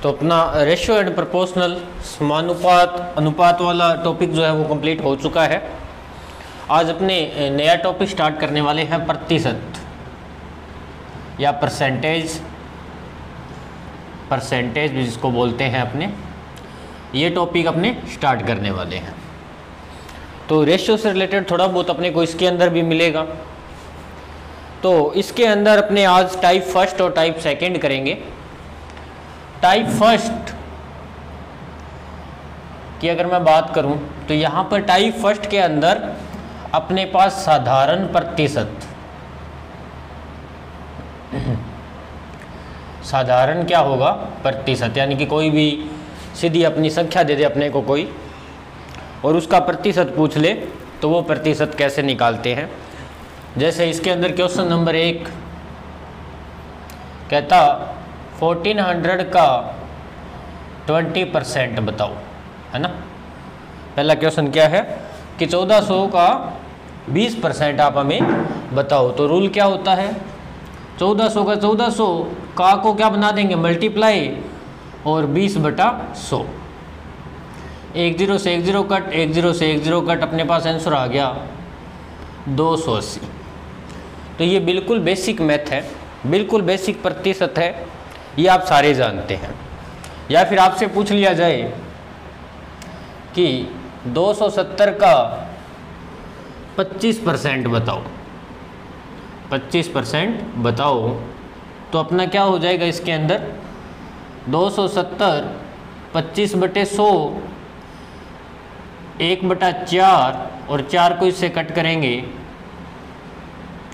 तो अपना ratio and proportional समानुपात अनुपात वाला टॉपिक जो है वो कंप्लीट हो चुका है। आज अपने नया टॉपिक स्टार्ट करने वाले हैं प्रतिशत या परसेंटेज जिसको बोलते हैं अपने, ये टॉपिक अपने स्टार्ट करने वाले हैं। तो रेशियो से रिलेटेड थोड़ा बहुत अपने को इसके अंदर भी मिलेगा। तो इसके अंदर अपने आज टाइप फर्स्ट और टाइप सेकंड करेंगे। टाइप फर्स्ट की अगर मैं बात करूं तो यहाँ पर टाइप फर्स्ट के अंदर अपने पास साधारण प्रतिशत, साधारण क्या होगा प्रतिशत, यानी कि कोई भी सीधी अपनी संख्या दे दे अपने को कोई और उसका प्रतिशत पूछ ले तो वो प्रतिशत कैसे निकालते हैं। जैसे इसके अंदर क्वेश्चन नंबर 1 कहता 1400 का 20% बताओ, है ना। पहला क्वेश्चन क्या है कि 1400 का 20% आप हमें बताओ। तो रूल क्या होता है, 1400 का 1400 का को क्या बना देंगे मल्टीप्लाई और 20/100। 10 से 10 कट, 10 से 10 कट, अपने पास आंसर आ गया 280। तो ये बिल्कुल बेसिक मैथ है, बिल्कुल बेसिक प्रतिशत है, ये आप सारे जानते हैं। या फिर आपसे पूछ लिया जाए कि 270 का 25% बताओ, 25% बताओ, तो अपना क्या हो जाएगा इसके अंदर 270 25/100 1/4 और 4 को इससे कट करेंगे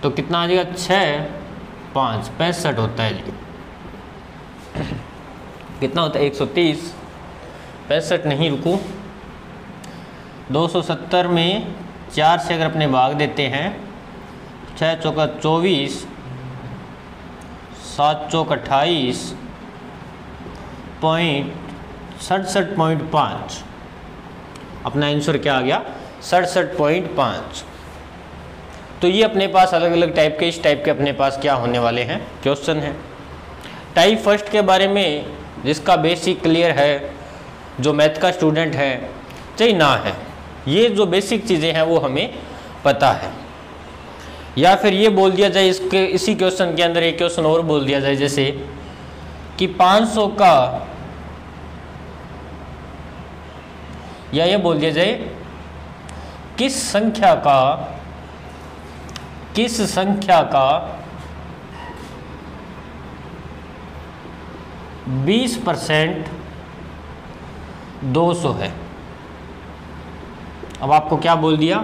तो कितना आ जाएगा 6 5 65 होता है जी। कितना होता है 130, 65 नहीं, रुको 270 में 4 से अगर अपने भाग देते हैं 6 चौका 24, 7 चौक 28, 67.5, अपना आंसर क्या आ गया 67.5। तो ये अपने पास अलग अलग टाइप के, इस टाइप के अपने पास क्या होने वाले हैं क्वेश्चन हैं। टाइप फर्स्ट के बारे में जिसका बेसिक क्लियर है, जो मैथ का स्टूडेंट है चाहे ना है, ये जो बेसिक चीज़ें हैं वो हमें पता है। या फिर ये बोल दिया जाए इसके इसी क्वेश्चन के अंदर एक क्वेश्चन और बोल दिया जाए, जैसे कि 500 का, या ये बोल दिया जाए किस संख्या का 20% 200 है। अब आपको क्या बोल दिया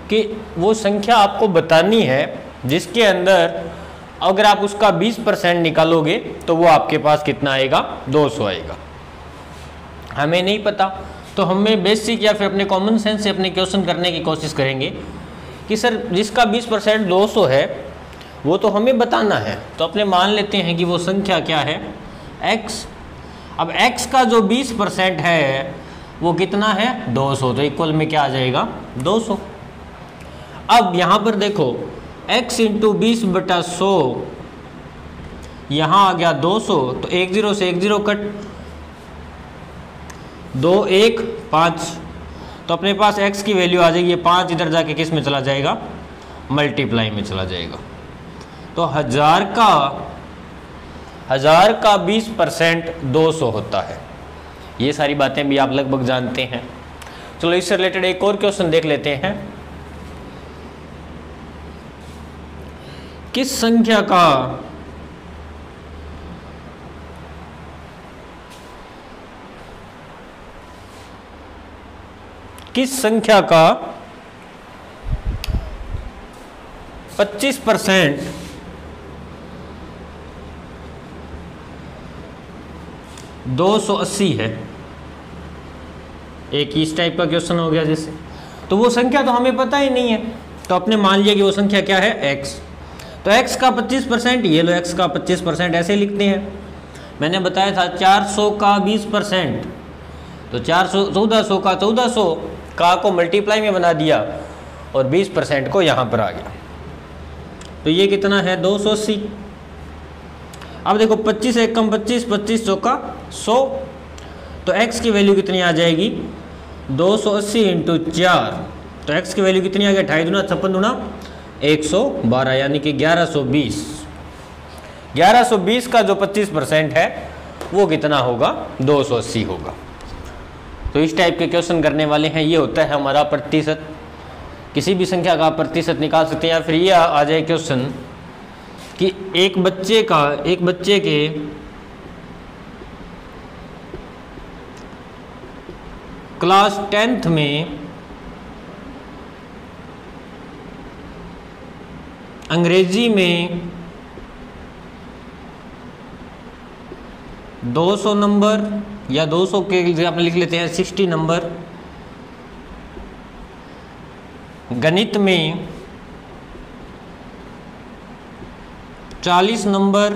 कि वो संख्या आपको बतानी है जिसके अंदर अगर आप उसका 20% निकालोगे तो वो आपके पास कितना आएगा 200 आएगा। हमें नहीं पता तो हमें बेसिक या फिर अपने कॉमन सेंस से अपने क्वेश्चन करने की कोशिश करेंगे कि सर जिसका 20% 200 है वो तो हमें बताना है। तो अपने मान लेते हैं कि वो संख्या क्या है x। अब x का जो 20% है वो कितना है 200, तो इक्वल में क्या आ जाएगा 200। अब यहाँ पर देखो x × 20/100, यहाँ आ गया 200, तो 10 से 10 कट, 2 1 5, तो अपने पास x की वैल्यू आ जाएगी 5, इधर जाके किस में चला जाएगा मल्टीप्लाई में चला जाएगा। तो 1000 का 20% 200 होता है। ये सारी बातें भी आप लगभग जानते हैं। चलो इससे रिलेटेड एक और क्वेश्चन देख लेते हैं। किस संख्या का 25% 280 है। एक इस टाइप का क्वेश्चन हो गया जैसे, तो वो संख्या तो हमें पता ही नहीं है, तो आपने मान लिया कि वो संख्या क्या है x। तो x का 25%, ये लो x का 25% ऐसे लिखते हैं। मैंने बताया था 400 का 20%, तो 1400 का 1400 का को मल्टीप्लाई में बना दिया और 20% को यहाँ पर आ गया, तो ये कितना है 280। अब देखो 25 एक कम 25, 25 चौका 100, तो x की वैल्यू कितनी आ जाएगी 280 इंटू 4, तो x की वैल्यू कितनी आ गई 28 दूना 56 दूना 112, यानी कि 1120। 1120 का जो 25% है वो कितना होगा 280 होगा। तो इस टाइप के क्वेश्चन करने वाले हैं, ये होता है हमारा प्रतिशत। किसी भी संख्या का प्रतिशत निकाल सकते हैं, या फिर ये आ जाए क्वेश्चन कि एक बच्चे के क्लास 10th में अंग्रेजी में 200 नंबर, या 200 के जगह लिख लेते हैं 60 नंबर, गणित में 40 नंबर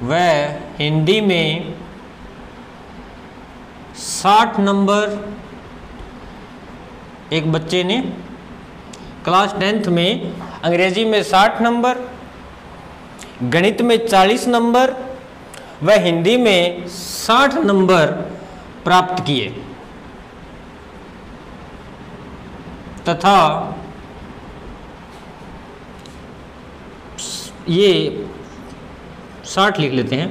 व हिंदी में 60 नंबर एक बच्चे ने क्लास 10th में अंग्रेजी में 60 नंबर, गणित में 40 नंबर व हिंदी में 60 नंबर प्राप्त किए, तथा ये 60 लिख लेते हैं,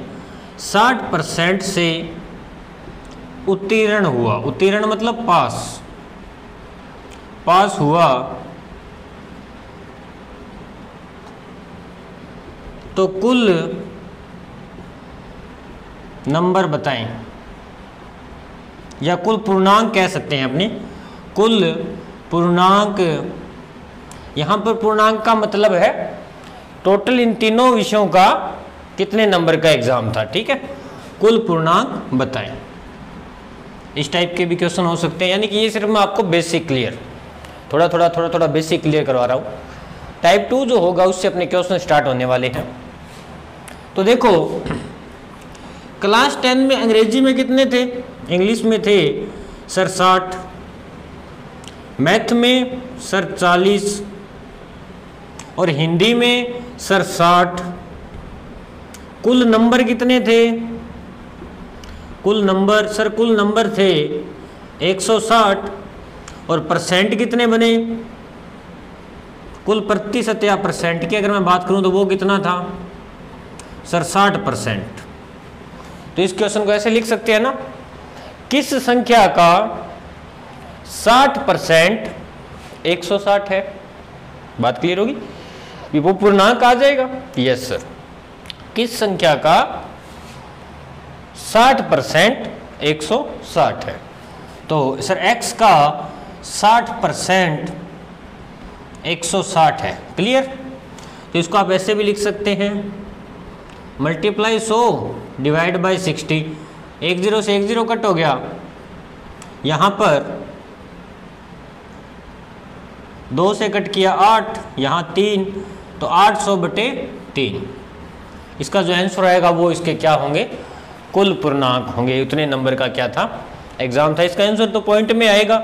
60% से उत्तीर्ण हुआ। उत्तीर्ण मतलब पास हुआ, तो कुल नंबर बताएं, या कुल पूर्णांक कह सकते हैं अपने, कुल पूर्णांक। यहाँ पर पूर्णांक का मतलब है टोटल इन तीनों विषयों का कितने नंबर का एग्जाम था, ठीक है। कुल पूर्णांक बताएं। इस टाइप के भी क्वेश्चन हो सकते हैं, यानी कि ये सिर्फ मैं आपको बेसिक क्लियर थोड़ा बेसिक क्लियर करवा रहा हूँ। टाइप 2 जो होगा उससे अपने क्वेश्चन स्टार्ट होने वाले हैं। तो देखो क्लास 10 में अंग्रेजी में कितने थे, इंग्लिश में थे सर 60, मैथ में सर 40 और हिंदी में सर 60। कुल नंबर कितने थे, कुल नंबर थे 160, और परसेंट कितने बने, कुल प्रतिशत या परसेंट की अगर मैं बात करूं तो वो कितना था सर 60%। तो इस क्वेश्चन को ऐसे लिख सकते हैं ना, किस संख्या का 60% 160 है। बात क्लियर होगी, वो पूर्णांक आ जाएगा। यस सर, किस संख्या का 60% 160 है। तो सर x का 60% 160 है। क्लियर। तो इसको आप ऐसे भी लिख सकते हैं, मल्टीप्लाई 100 डिवाइड बाई 60। 1 0 से 1 0 कट हो गया, यहाँ पर 2 से कट किया 8, यहाँ 3, तो 800 बटे 3। इसका जो आंसर आएगा वो इसके क्या होंगे, कुल पूर्णांक होंगे। उतने नंबर का क्या था एग्जाम था। इसका आंसर तो पॉइंट में आएगा।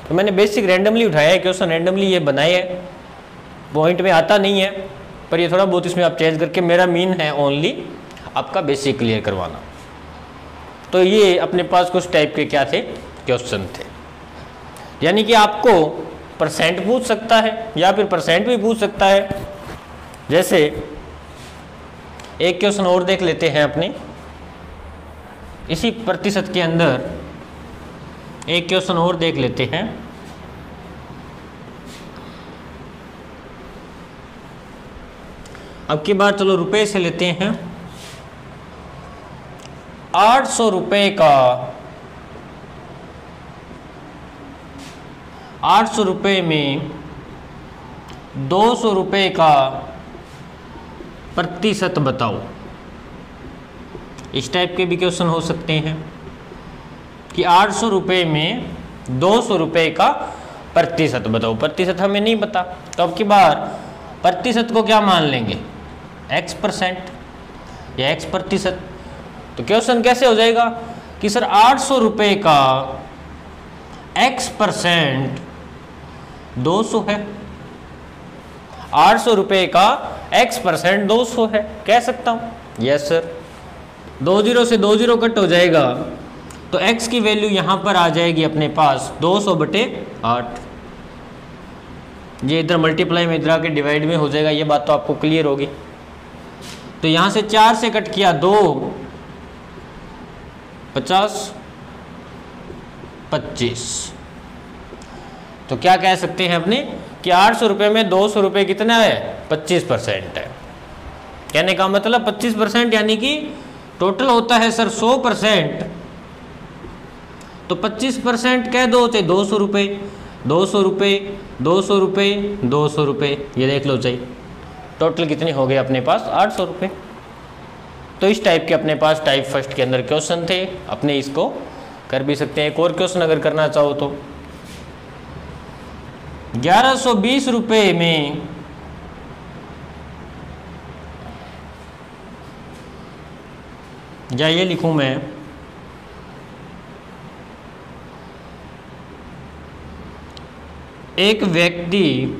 तो मैंने बेसिक रैंडमली उठाया है, क्वेश्चन रैंडमली ये बनाए है, पॉइंट में आता नहीं है, पर ये थोड़ा बहुत इसमें आप चेंज करके, मेरा मीन है ओनली आपका बेसिक क्लियर करवाना। तो ये अपने पास कुछ टाइप के क्या थे क्वेश्चन थे, यानी कि आपको परसेंट पूछ सकता है या फिर परसेंट भी पूछ सकता है। जैसे एक क्वेश्चन और देख लेते हैं अपने, इसी प्रतिशत के अंदर एक क्वेश्चन और देख लेते हैं। अब की बार चलो रुपए से लेते हैं। 800 रुपए का 800 रुपए में 200 रुपए का प्रतिशत बताओ। इस टाइप के भी क्वेश्चन हो सकते हैं कि 800 रुपए में 200 रुपए का प्रतिशत बताओ। प्रतिशत हमें नहीं पता, तो अब की बार प्रतिशत को क्या मान लेंगे, x% या x प्रतिशत। तो क्वेश्चन कैसे हो जाएगा कि सर 800 रुपए का x% 200 है। 800 रुपए का x% 200 है, कह सकता हूँ। Yes sir. 20 से 20 कट हो जाएगा तो x की वैल्यू यहाँ पर आ जाएगी अपने पास 200/8। ये इधर मल्टीप्लाई में इधर आके डिवाइड में हो जाएगा, ये बात तो आपको क्लियर होगी। तो यहाँ से 4 से कट किया 2, 50, 25। तो क्या कह सकते हैं अपने कि 800 रुपये में 200 रुपये कितना है, 25% है। कहने का मतलब 25% यानी कि टोटल होता है सर 100%, तो 25% कह दो तो 200 रुपये, 200 रुपये, 200 रुपये, 200 रुपये, ये देख लो चाहिए टोटल कितने हो गए अपने पास, 800 रुपये। तो इस टाइप के अपने पास टाइप फर्स्ट के अंदर क्वेश्चन थे, अपने इसको कर भी सकते हैं। एक और क्वेश्चन अगर करना चाहो तो 1120 रुपये में या ये लिखूं मैं, एक व्यक्ति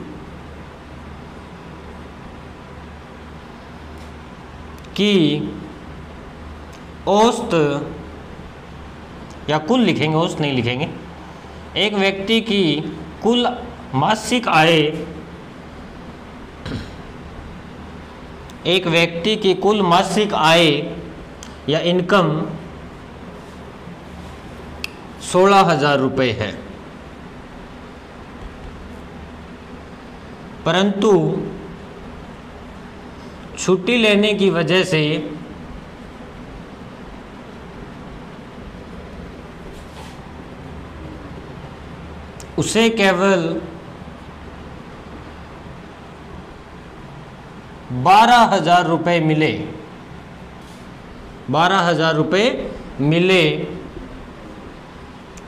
की औसत, या कुल लिखेंगे, औसत नहीं लिखेंगे, एक व्यक्ति की कुल मासिक आय, एक व्यक्ति की कुल मासिक आय या इनकम 16,000 रुपये है, परंतु छुट्टी लेने की वजह से उसे केवल 12,000 रुपये मिले, 12,000 रुपये मिले,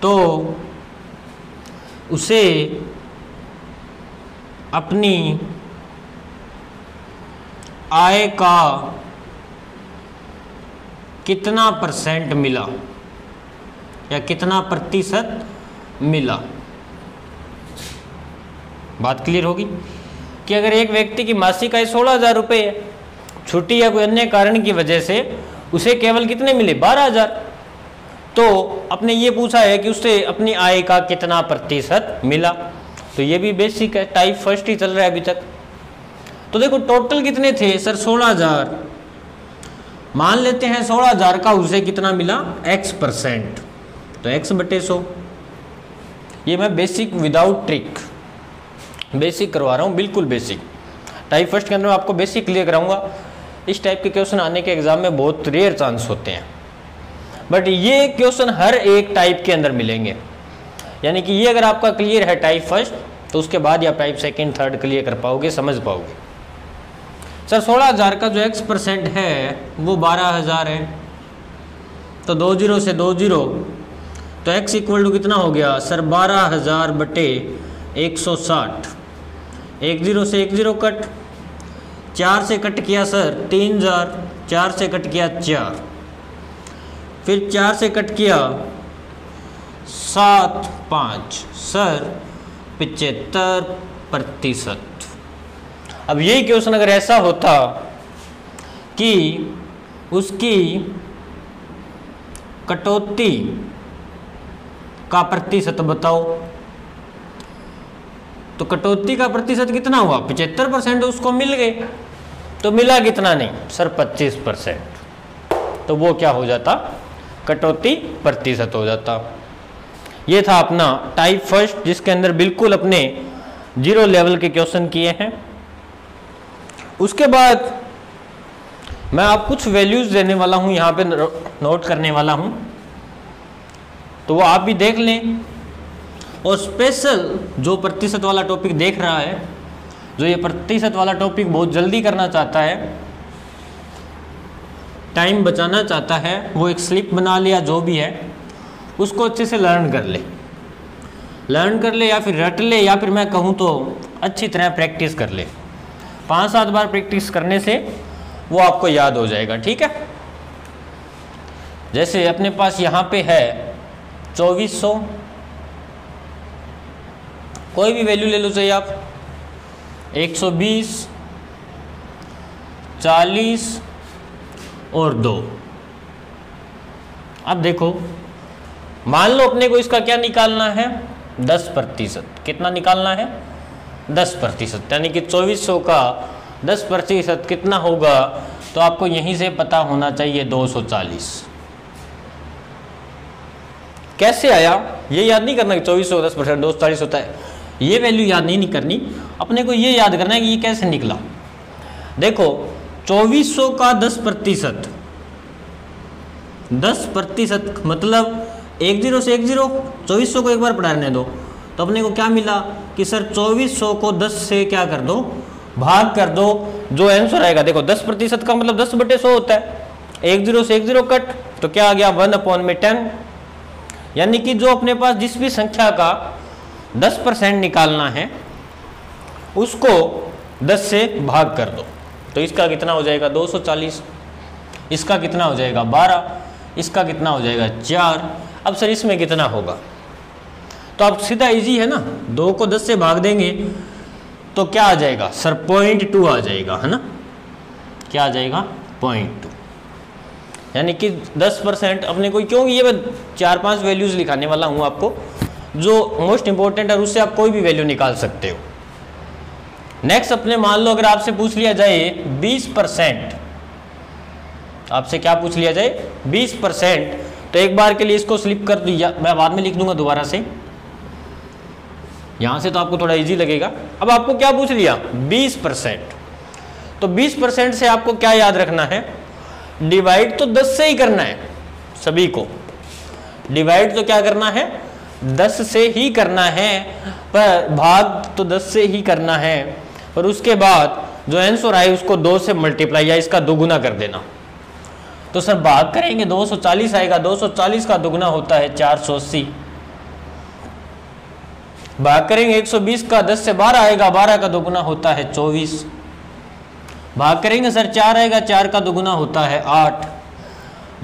तो उसे अपनी आय का कितना % मिला या कितना प्रतिशत मिला। बात क्लियर होगी कि अगर एक व्यक्ति की मासिक आय 16,000 रुपये है, छुट्टी या कोई अन्य कारण की वजह से उसे केवल कितने मिले, 12,000, तो अपने ये पूछा है कि उससे अपनी आय का कितना प्रतिशत मिला। तो ये भी बेसिक है, टाइप फर्स्ट ही चल रहा है अभी तक। तो देखो टोटल कितने थे सर, 16,000, मान लेते हैं 16,000 का उसे कितना मिला, x%, तो x/100। ये मैं बेसिक विदाउट ट्रिक बेसिक करवा रहा हूँ, बिल्कुल बेसिक। टाइप फर्स्ट के अंदर आपको बेसिक क्लियर कराऊंगा। इस टाइप के क्वेश्चन आने के एग्जाम में बहुत रेयर चांस होते हैं, बट ये क्वेश्चन हर एक टाइप के अंदर मिलेंगे। यानी कि ये अगर आपका क्लियर है टाइप फर्स्ट, तो उसके बाद या टाइप सेकंड थर्ड क्लियर कर पाओगे, समझ पाओगे। सर 16,000 का जो x% है वो 12,000 है, तो 20 से 20, तो x इक्वल टू कितना हो गया सर, 12,000/160। 10 से 10 कट, 4 से कट किया सर 3,000, 4 से कट किया 4, फिर 4 से कट किया 7, 5 सर 75%। अब यही क्वेश्चन अगर ऐसा होता कि उसकी कटौती का प्रतिशत बताओ, तो कटौती का प्रतिशत कितना हुआ, 75% उसको मिल गए, तो मिला कितना नहीं सर 25%, तो वो क्या हो जाता, कटौती प्रतिशत हो जाता। ये था अपना टाइप फर्स्ट, जिसके अंदर बिल्कुल अपने 0 लेवल के क्वेश्चन किए हैं। उसके बाद मैं आप कुछ वैल्यूज देने वाला हूं, यहाँ पे नोट करने वाला हूं, तो वो आप भी देख लें। और स्पेशल जो प्रतिशत वाला टॉपिक देख रहा है, जो ये प्रतिशत वाला टॉपिक बहुत जल्दी करना चाहता है, टाइम बचाना चाहता है, वो एक स्लिप बना ले या जो भी है उसको अच्छे से लर्न कर ले, या फिर रट ले, या फिर मैं कहूँ तो अच्छी तरह प्रैक्टिस कर ले। 5-7 बार प्रैक्टिस करने से वो आपको याद हो जाएगा, ठीक है। जैसे अपने पास यहाँ पे है 2400, कोई भी वैल्यू ले लो चाहिए आप, 120, 40 और 2। अब देखो, मान लो अपने को इसका क्या निकालना है, 10%। कितना निकालना है, 10%, यानी कि 2400 का 10% कितना होगा, तो आपको यहीं से पता होना चाहिए 240। कैसे आया ये याद नहीं करना कि 2400 का 10% 240 होता है, ये वैल्यू याद नहीं करनी, अपने को ये याद करना है कि ये कैसे निकला। देखो 2400 का 10%, 10% मतलब 10 से 10, 2400 को एक बार पढ़ा रहने दो, तो अपने को क्या मिला कि सर 2400 को 10 से क्या कर दो, भाग कर दो, जो आंसर आएगा। देखो 10% का मतलब 10/100 होता है, 10 से 10 कट, तो क्या आ गया 1/10, यानी कि जो अपने पास जिस भी संख्या का 10% निकालना है उसको 10 से भाग कर दो, तो इसका कितना हो जाएगा 240, इसका कितना हो जाएगा 12, इसका कितना हो जाएगा 4। अब सर इसमें कितना होगा, तो अब सीधा इजी है ना, 2 को 10 से भाग देंगे तो क्या आ जाएगा सर 0.2 आ जाएगा, है ना, क्या आ जाएगा 0.2, यानी कि 10% अपने को, क्योंकि ये मैं 4-5 वैल्यूज लिखाने वाला हूँ आपको जो मोस्ट इंपॉर्टेंट है, उससे आप कोई भी वैल्यू निकाल सकते हो। नेक्स्ट अपने मान लो अगर आपसे पूछ लिया जाए 20%, आपसे क्या पूछ लिया जाए 20%, तो एक बार के लिए इसको स्लिप कर दिया, मैं बाद में लिख दूंगा दोबारा से, यहां से तो आपको थोड़ा इजी लगेगा। अब आपको क्या पूछ लिया 20%, तो 20% से आपको क्या याद रखना है, डिवाइड तो 10 से ही करना है, सभी को डिवाइड तो क्या करना है 10 से ही करना है, पर भाग तो 10 से ही करना है, और उसके बाद जो आंसर आए उसको 2 से मल्टीप्लाई या इसका दोगुना कर देना। तो सर भाग करेंगे 240 आएगा, 240 का दोगुना होता है 480, भाग करेंगे 120 का 10 से 12 आएगा, 12 का दोगुना होता है 24, भाग करेंगे सर 4 आएगा, 4 का दोगुना होता है 8,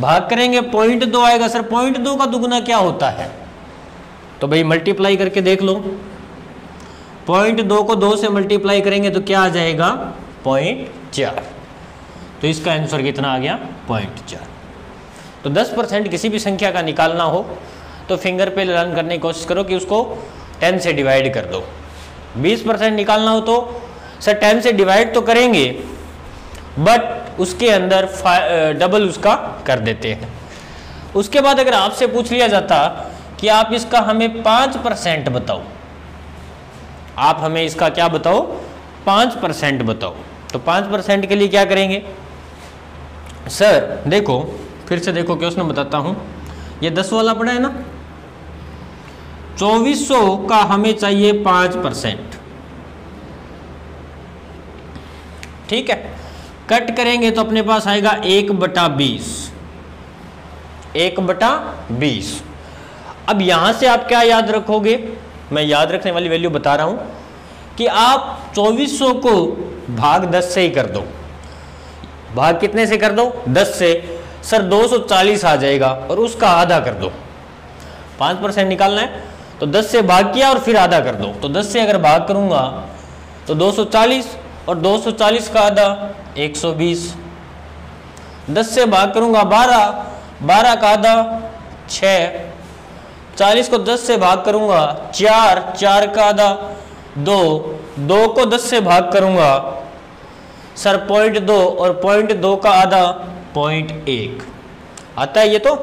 भाग करेंगे 0.2 आएगा, सर 0.2 का दोगुना क्या होता है, तो भाई मल्टीप्लाई करके देख लो, 0.2 को 2 से मल्टीप्लाई करेंगे तो क्या आ जाएगा 0.4, तो इसका आंसर कितना आ गया 0.4। तो 10% किसी भी संख्या का निकालना हो तो फिंगर पे लर्न करने की कोशिश करो कि उसको 10 से डिवाइड कर दो। 20% निकालना हो तो सर 10 से डिवाइड तो करेंगे, बट उसके अंदर डबल उसका कर देते हैं। उसके बाद अगर आपसे पूछ लिया जाता कि आप इसका हमें 5% बताओ, आप हमें इसका क्या बताओ 5% बताओ, तो 5% के लिए क्या करेंगे सर, देखो फिर से देखो क्वेश्चन बताता हूं, ये 10 वाला पड़ा है ना, 2400 का हमें चाहिए 5%, ठीक है, कट करेंगे तो अपने पास आएगा 1/20, 1/20। अब यहां से आप क्या याद रखोगे, मैं याद रखने वाली वैल्यू बता रहा हूं कि आप 2400 को भाग 10 से ही कर दो, भाग कितने से कर दो 10 से, सर 240 आ जाएगा, और उसका आधा कर दो, 5% निकालना है तो 10 से भाग किया और फिर आधा कर दो, तो 10 से अगर भाग करूंगा तो 240, और 240 का आधा 120, 10 से भाग करूंगा 12, 12 का आधा 6, 40 को 10 से भाग करूंगा 4, 4 का आधा 2, 2 को 10 से भाग करूंगा सर 0.2, और 0.2 का आधा 0.1 आता है, ये तो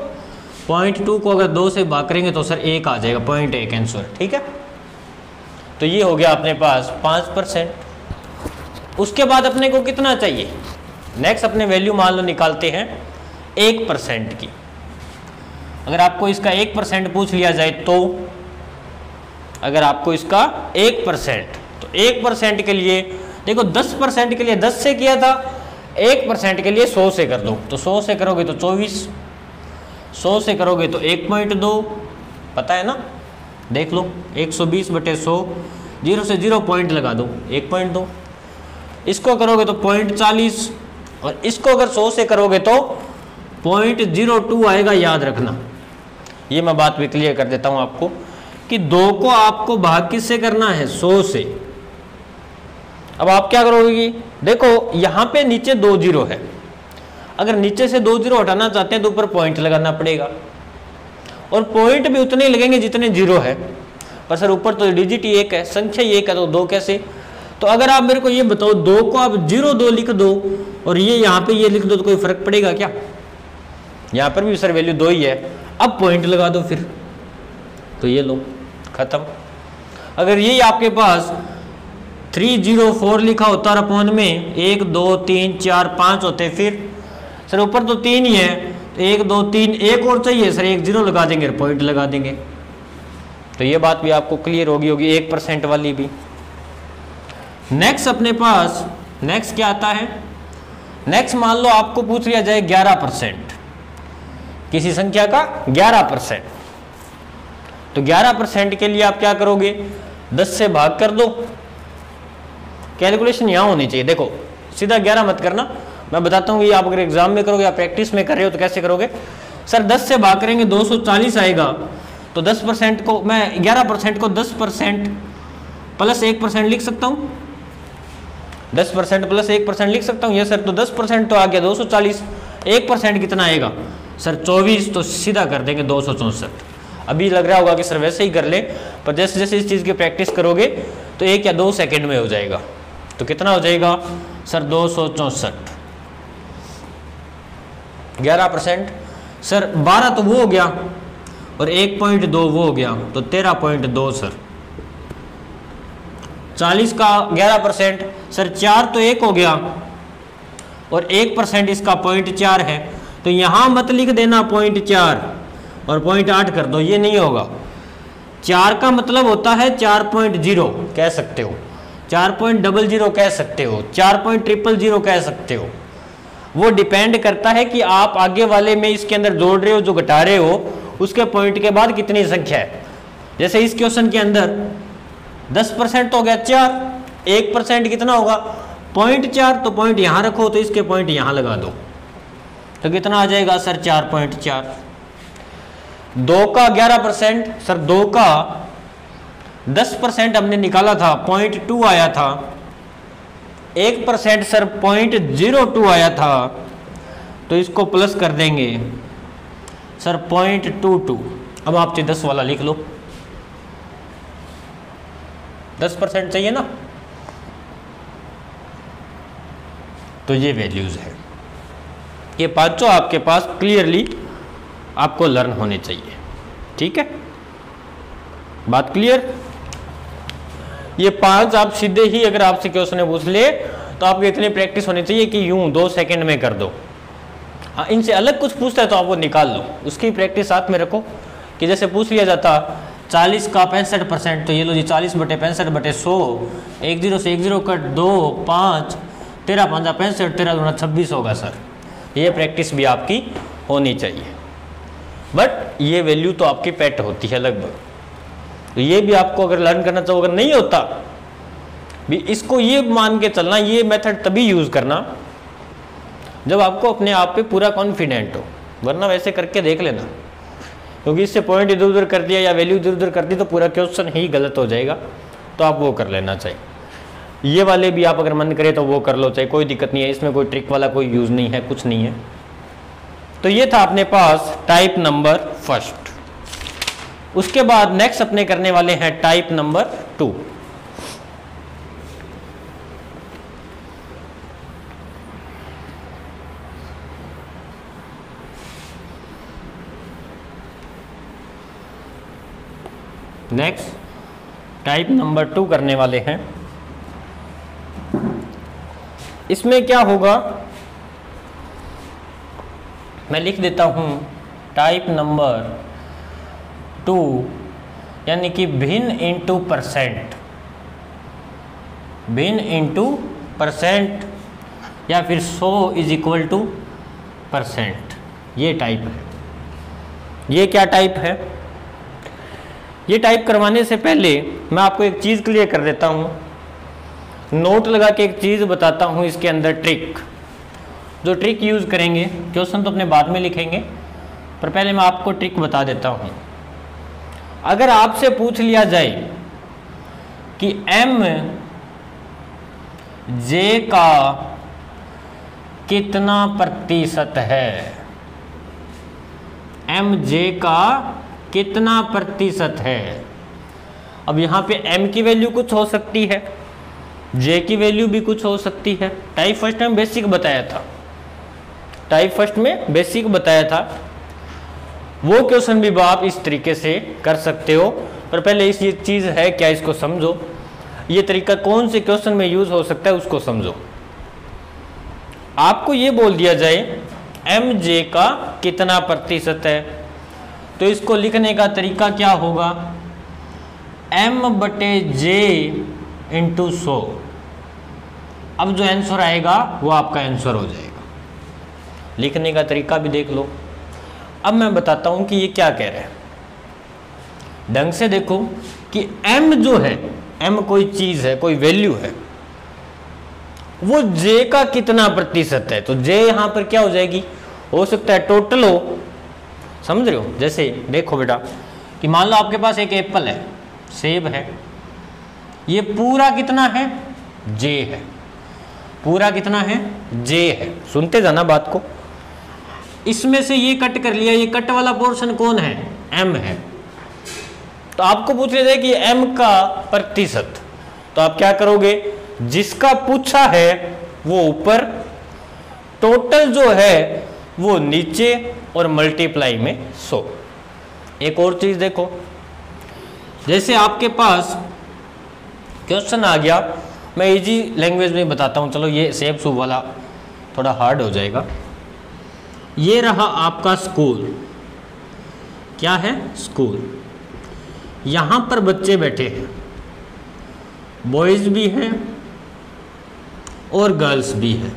0.2 को अगर 2 से भाग करेंगे तो सर 1 आ जाएगा, 0.1 आंसर, ठीक है। तो ये हो गया अपने पास 5%। उसके बाद अपने को कितना चाहिए, नेक्स्ट अपने वैल्यू मान लो निकालते हैं 1% की। अगर आपको इसका 1% पूछ लिया जाए तो, अगर आपको इसका 1%, तो 1% के लिए देखो 10% के लिए 10 से किया था, 1% के लिए 100 से कर दो, तो 100 से करोगे तो 24, 100 से करोगे तो 1.2, पता है ना, देख लो 120/100, 0 से 0 पॉइंट लगा दो 1.2, इसको करोगे तो 0.40, और इसको अगर 100 से करोगे तो 0.02 आएगा, याद रखना। ये मैं बात भी क्लियर कर देता हूं आपको कि 2 को आपको भाग किससे करना है 100 से, अब आप क्या करोगे, देखो यहाँ पे नीचे 2 जीरो है, अगर नीचे से 2 जीरो हटाना चाहते हैं तो ऊपर पॉइंट लगाना पड़ेगा, और पॉइंट भी उतने ही लगेंगे जितने जीरो है। पर सर ऊपर तो डिजिट ही एक है, संख्या ही एक है, तो 2 कैसे? तो अगर आप मेरे को ये बताओ 2 को आप 0-2 लिख दो और ये यहाँ पे ये लिख दो तो कोई फर्क पड़ेगा क्या? यहाँ पर भी सर वैल्यू 2 ही है, अब पॉइंट लगा दो फिर, तो ये लो खत्म। अगर ये आपके पास 304 लिखा होता और अपॉन में 1 2 3 4 5 होते, फिर सर ऊपर तो 3 ही है, तो 1 2 3 एक और चाहिए सर, 1 0 लगा देंगे, पॉइंट लगा देंगे। तो ये बात भी आपको क्लियर होगी 1% वाली भी। नेक्स्ट अपने पास नेक्स्ट क्या आता है, नेक्स्ट मान लो आपको पूछ लिया जाए 11%, किसी संख्या का 11%, तो 11% के लिए आप क्या करोगे, 10 से भाग कर दो। कैलकुलेशन यहाँ होनी चाहिए, देखो सीधा 11 मत करना, मैं बताता हूँ। ये आप अगर एग्जाम में करोगे या प्रैक्टिस में कर रहे हो तो कैसे करोगे, सर 10 से भाग करेंगे 240 आएगा, तो 10% को मैं 11% को 10% प्लस 1% लिख सकता हूँ, 10% प्लस 1% लिख सकता हूँ। ये सर तो 10% तो आ गया 240, 1% कितना आएगा सर 24, तो सीधा कर देंगे 264। अभी लग रहा होगा कि सर वैसे ही कर ले, पर जैसे जैसे इस चीज़ की प्रैक्टिस करोगे तो 1 या 2 सेकंड में हो जाएगा। तो कितना हो जाएगा सर 264, 11%, सर 12 तो वो हो गया और 1.2 वो हो गया, तो 13.2 सर। 40 का 11%, सर 4 तो 1 हो गया और 1% इसका 0.4 है, तो यहाँ मत लिख देना 0.4 और 0.8 कर दो, ये नहीं होगा। 4 का मतलब होता है 4.0 कह सकते हो, 4.00 कह सकते हो, 4.000 कह सकते हो। वो डिपेंड करता है कि आप आगे वाले में इसके अंदर जोड़ रहे हो, जो घटा रहे हो उसके पॉइंट के बाद कितनी संख्या है। जैसे इस क्वेश्चन के अंदर 10% हो गया 4, 1% कितना होगा 0.4, तो पॉइंट यहाँ रखो तो इसके पॉइंट यहाँ लगा दो, तो कितना आ जाएगा सर 4.4। 2 का 11%, सर 2 का 10% हमने निकाला था 0.2 आया था, 1% सर 0.02 आया था, तो इसको प्लस कर देंगे सर 0.22। अब आप 10 वाला लिख लो, 10% चाहिए ना, तो ये वैल्यूज है। ये पांचों आपके पास क्लियरली आपको लर्न होने चाहिए, ठीक है, बात क्लियर। ये 5 आप सीधे ही अगर आपसे क्वेश्चन पूछ ले तो आपको इतनी प्रैक्टिस होनी चाहिए कि यूं 2 सेकंड में कर दो। हाँ, इनसे अलग कुछ पूछता है तो आप वो निकाल लो, उसकी प्रैक्टिस साथ में रखो। कि जैसे पूछ लिया जाता 40 का 65%, तो ये लो जी 40/65/100, 1 0 से 1 0 कट 2 5, 13 5 65, 13 2 26 होगा सर। ये प्रैक्टिस भी आपकी होनी चाहिए, बट ये वैल्यू तो आपकी पेट होती है लगभग, तो ये भी आपको अगर लर्न करना चाहो, अगर नहीं होता भी इसको ये मान के चलना, ये मेथड तभी यूज़ करना जब आपको अपने आप पे पूरा कॉन्फिडेंट हो, वरना वैसे करके देख लेना, क्योंकि इससे पॉइंट इधर उधर कर दिया या वैल्यू इधर उधर कर दी तो पूरा क्वेश्चन ही गलत हो जाएगा। तो आप वो कर लेना चाहिए। ये वाले भी आप अगर मन करे तो वो कर लो, चाहे कोई दिक्कत नहीं है, इसमें कोई ट्रिक वाला कोई यूज़ नहीं है, कुछ नहीं है। तो ये था अपने पास टाइप नंबर फर्स्ट। उसके बाद नेक्स्ट अपने करने वाले हैं type number 2। Next type number 2 करने वाले हैं। इसमें क्या होगा, मैं लिख देता हूं टाइप नंबर 2 यानी कि भिन्न इंटू परसेंट, भिन्न इंटू परसेंट या फिर 100 = परसेंट, ये टाइप है। ये क्या टाइप है, ये टाइप करवाने से पहले मैं आपको एक चीज़ क्लियर कर देता हूँ, नोट लगा के एक चीज़ बताता हूँ। इसके अंदर ट्रिक, जो ट्रिक यूज़ करेंगे, क्वेश्चन तो अपने बाद में लिखेंगे, पर पहले मैं आपको ट्रिक बता देता हूँ। अगर आपसे पूछ लिया जाए कि m जे का कितना प्रतिशत है, एम जे का कितना प्रतिशत है। अब यहां पे एम की वैल्यू कुछ हो सकती है, जे की वैल्यू भी कुछ हो सकती है। टाइप फर्स्ट में बेसिक बताया था, टाइप फर्स्ट में बेसिक बताया था, वो क्वेश्चन भी आप इस तरीके से कर सकते हो। पर पहले इस ये चीज है क्या, इसको समझो। ये तरीका कौन से क्वेश्चन में यूज हो सकता है उसको समझो। आपको ये बोल दिया जाए एम जे का कितना प्रतिशत है, तो इसको लिखने का तरीका क्या होगा, एम बटे जे इंटू 100। अब जो आंसर आएगा वो आपका आंसर हो जाएगा। लिखने का तरीका भी देख लो। अब मैं बताता हूं कि ये क्या कह रहे हैं, ढंग से देखो कि m जो है, m कोई चीज है, कोई वैल्यू है, वो j का कितना प्रतिशत है। तो j यहां पर क्या हो जाएगी, हो सकता है टोटल हो, समझ रहे हो। जैसे देखो बेटा कि मान लो आपके पास एक एप्पल है, सेब है, ये पूरा कितना है, j है, पूरा कितना है, j है। सुनते जाना बात को। इसमें से ये कट कर लिया, ये कट वाला पोर्शन कौन है, m है। तो आपको पूछ लिया जाए कि m का प्रतिशत, तो आप क्या करोगे, जिसका पूछा है वो ऊपर, टोटल जो है वो नीचे, और मल्टीप्लाई में 100। एक और चीज देखो, जैसे आपके पास क्वेश्चन आ गया, मैं इजी लैंग्वेज में बताता हूं, चलो ये सेब सूब वाला थोड़ा हार्ड हो जाएगा। ये रहा आपका स्कूल, क्या है, स्कूल। यहां पर बच्चे बैठे हैं, बॉयज भी हैं और गर्ल्स भी है,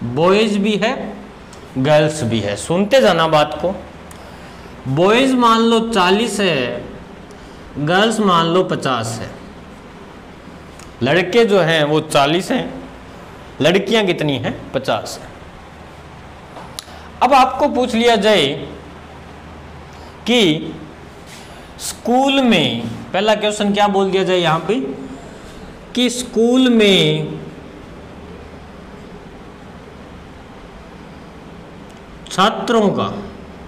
बॉयज भी है, गर्ल्स भी है। सुनते जाना बात को। बॉयज मान लो 40 है, गर्ल्स मान लो 50 है। लड़के जो हैं वो 40 हैं, लड़कियां कितनी हैं, 50 है। अब आपको पूछ लिया जाए कि स्कूल में, पहला क्वेश्चन क्या बोल दिया जाए यहां पे कि स्कूल में छात्रों का,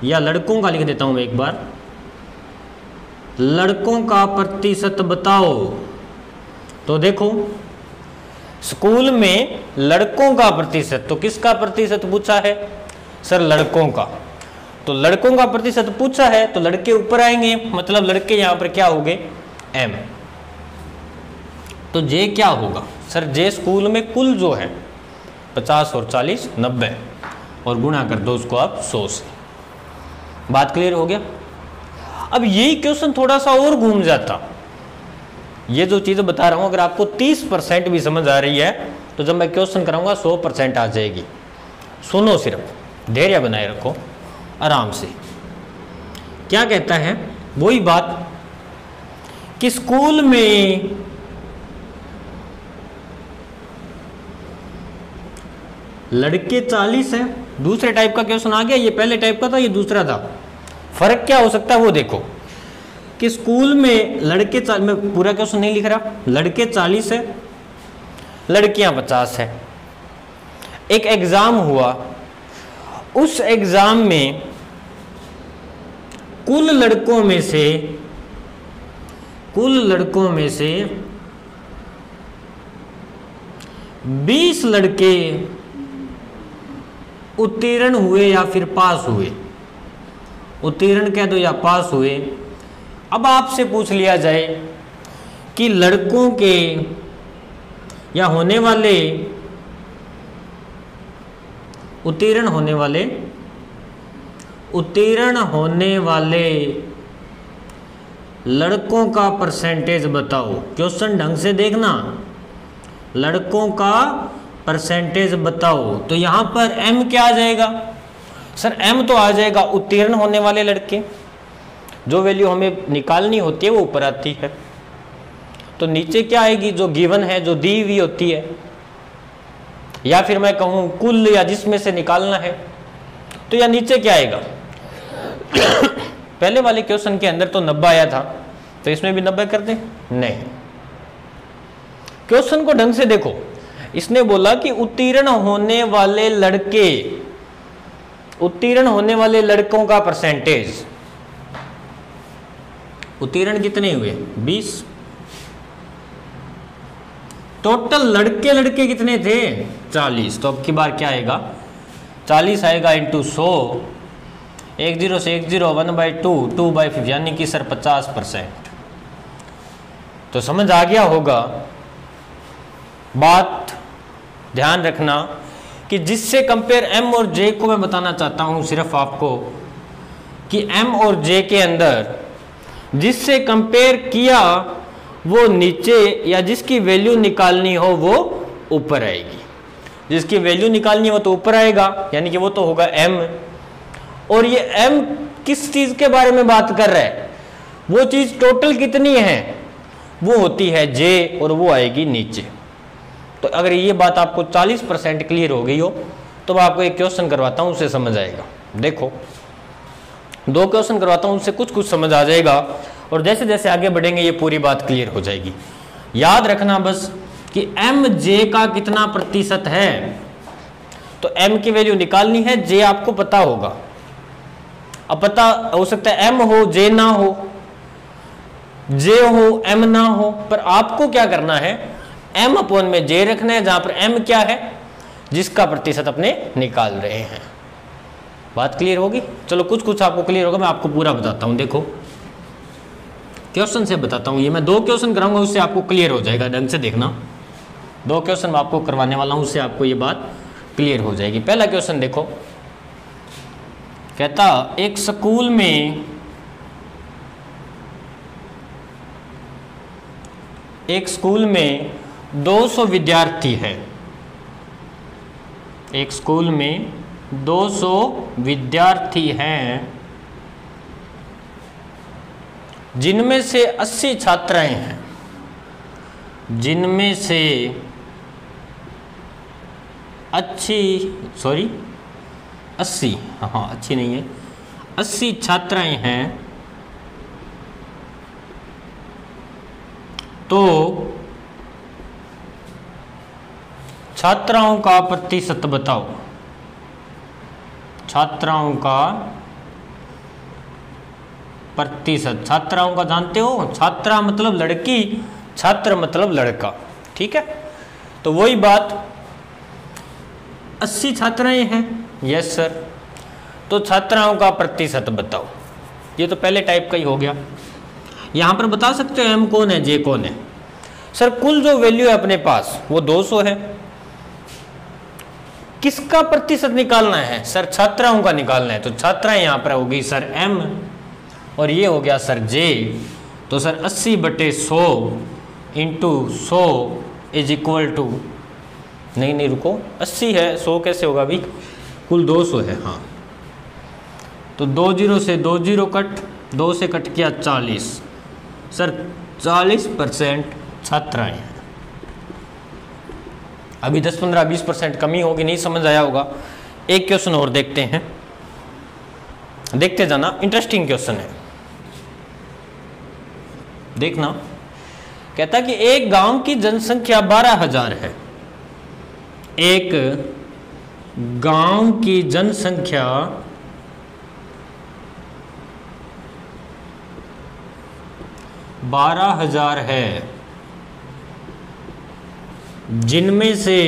या लड़कों का लिख देता हूं मैं एक बार, लड़कों का प्रतिशत बताओ। तो देखो स्कूल में लड़कों का प्रतिशत, तो किसका प्रतिशत पूछा है, सर लड़कों का। तो लड़कों का प्रतिशत पूछा है तो लड़के ऊपर आएंगे, मतलब लड़के यहां पर क्या हो गए, m। तो जे क्या होगा, सर जे स्कूल में कुल जो है 50 और 40 90, और गुणा कर दो उसको आप 100 से। बात क्लियर हो गया। अब यही क्वेश्चन थोड़ा सा और घूम जाता, ये जो चीज़ बता रहा हूं अगर आपको 30% भी समझ आ रही है तो जब मैं क्वेश्चन कराऊंगा 100% आ जाएगी। सुनो, सिर्फ धैर्य बनाए रखो आराम से। क्या कहता है, वही बात कि स्कूल में लड़के 40 हैं। दूसरे टाइप का क्वेश्चन आ गया, ये पहले टाइप का था, ये दूसरा था। फर्क क्या हो सकता है वो देखो कि स्कूल में लड़के, मैं पूरा क्वेश्चन नहीं लिख रहा, लड़के 40 है, लड़कियां 50 है। एक एग्जाम हुआ, उस एग्जाम में कुल लड़कों में से 20 लड़के उत्तीर्ण हुए या फिर पास हुए, उत्तीर्ण कह दो या पास हुए। अब आपसे पूछ लिया जाए कि लड़कों के या होने वाले, उत्तीर्ण होने वाले लड़कों का परसेंटेज बताओ। क्वेश्चन ढंग से देखना, लड़कों का परसेंटेज बताओ। तो यहां पर m क्या आ जाएगा, सर m तो आ जाएगा उत्तीर्ण होने वाले लड़के, जो वैल्यू हमें निकालनी होती है वो ऊपर आती है। तो नीचे क्या आएगी, जो गिवन है, जो दी हुई होती है, या फिर मैं कहूं कुल, या जिसमें से निकालना है। तो या नीचे क्या आएगा, पहले वाले क्वेश्चन के अंदर तो 90 आया था, तो इसमें भी 90 कर दे, नहीं। क्वेश्चन को ढंग से देखो। इसने बोला कि उत्तीर्ण होने वाले लड़कों का परसेंटेज, उत्तीर्ण कितने हुए 20, टोटल लड़के कितने थे 40, तो अब की बार क्या आएगा 40 आएगा इंटू 100, 10 से 10 1/2 2/5 यानी कि सर 50%। तो समझ आ गया होगा। बात ध्यान रखना कि जिससे कंपेयर एम और जे को मैं बताना चाहता हूं सिर्फ आपको कि एम और जे के अंदर जिससे कंपेयर किया वो नीचे, या जिसकी वैल्यू निकालनी हो वो ऊपर आएगी। जिसकी वैल्यू निकालनी हो तो ऊपर आएगा, यानी कि वो तो होगा एम। और ये एम किस चीज के बारे में बात कर रहा है, वो चीज टोटल कितनी है वो होती है जे, और वो आएगी नीचे। तो अगर ये बात आपको 40% क्लियर हो गई हो तो मैं आपको एक क्वेश्चन करवाता हूं, उससे समझ आएगा। देखो 2 क्वेश्चन करवाता हूं, उससे कुछ समझ आ जाएगा, और जैसे जैसे आगे बढ़ेंगे ये पूरी बात क्लियर हो जाएगी। याद रखना बस कि एम जे का कितना प्रतिशत है, तो एम की वैल्यू निकालनी है, जे आपको पता होगा। अब पता हो सकता है एम हो जे ना हो, जे हो एम ना हो, पर आपको क्या करना है एम अपॉन में जे रखना है, जहां पर एम क्या है जिसका प्रतिशत अपने निकाल रहे हैं। बात क्लियर होगी। चलो कुछ आपको क्लियर होगा, मैं आपको पूरा बताता हूं। देखो क्वेश्चन से बताता हूं, ये मैं 2 क्वेश्चन कराऊंगा, उससे आपको क्लियर हो जाएगा। ढंग से देखना, 2 क्वेश्चन मैं आपको करवाने वाला हूं, उससे आपको ये बात क्लियर हो जाएगी। पहला क्वेश्चन देखो, कहता एक स्कूल में 200 विद्यार्थी है। एक स्कूल में 200 विद्यार्थी हैं, जिनमें से 80 छात्राएं हैं, जिनमें से 80 अच्छी नहीं है, 80 छात्राएं हैं, तो छात्राओं का प्रतिशत बताओ। छात्राओं का प्रतिशत, छात्राओं का जानते हो, छात्रा मतलब लड़की, छात्र मतलब लड़का, ठीक है। तो वही बात 80 छात्राएं हैं, यस सर, तो छात्राओं का प्रतिशत बताओ। ये तो पहले टाइप का ही हो गया। यहां पर बता सकते हो एम कौन है जे कौन है। सर कुल जो वैल्यू है अपने पास वो 200 है, किसका प्रतिशत निकालना है सर, छात्राओं का निकालना है, तो छात्राएं यहां पर होगी सर एम, और ये हो गया सर जे। तो sir 80/100 into 100 is equal to, नहीं रुको 80 है, 100 कैसे होगा अभी, कुल 200 है, हाँ। तो 2 0 से 2 0 कट, 2 से कट किया 40, सर 40% छात्राएं हैं। अभी 10 15 20% कमी होगी, नहीं समझ आया होगा। एक क्वेश्चन और देखते हैं, देखते जाना, इंटरेस्टिंग क्वेश्चन है, देखना। कहता कि एक गांव की जनसंख्या 12,000 है। एक गांव की जनसंख्या 12,000 है, जिनमें से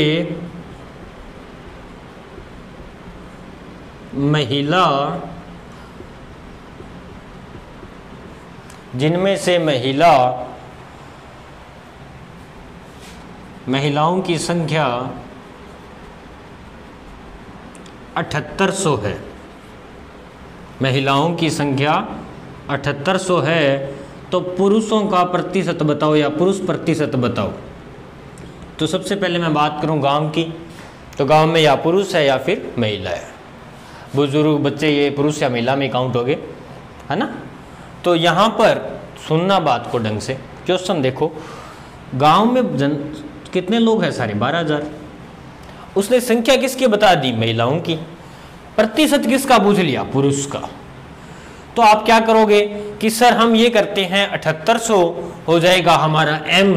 महिलाओं की संख्या 7800 है। महिलाओं की संख्या 7800 है, तो पुरुषों का प्रतिशत बताओ, या पुरुष प्रतिशत बताओ। तो सबसे पहले मैं बात करूं गांव की, तो गांव में या पुरुष है या फिर महिला है। बुजुर्ग बच्चे ये पुरुष या महिला में काउंट हो गए, है ना। तो यहाँ पर सुनना बात को ढंग से। क्वेश्चन देखो, गांव में कितने लोग हैं, सारे 12,000। उसने संख्या किसकी बता दी, महिलाओं की। प्रतिशत किसका पूछ लिया, पुरुष का। तो आप क्या करोगे कि सर हम ये करते हैं 7800 हो जाएगा हमारा m,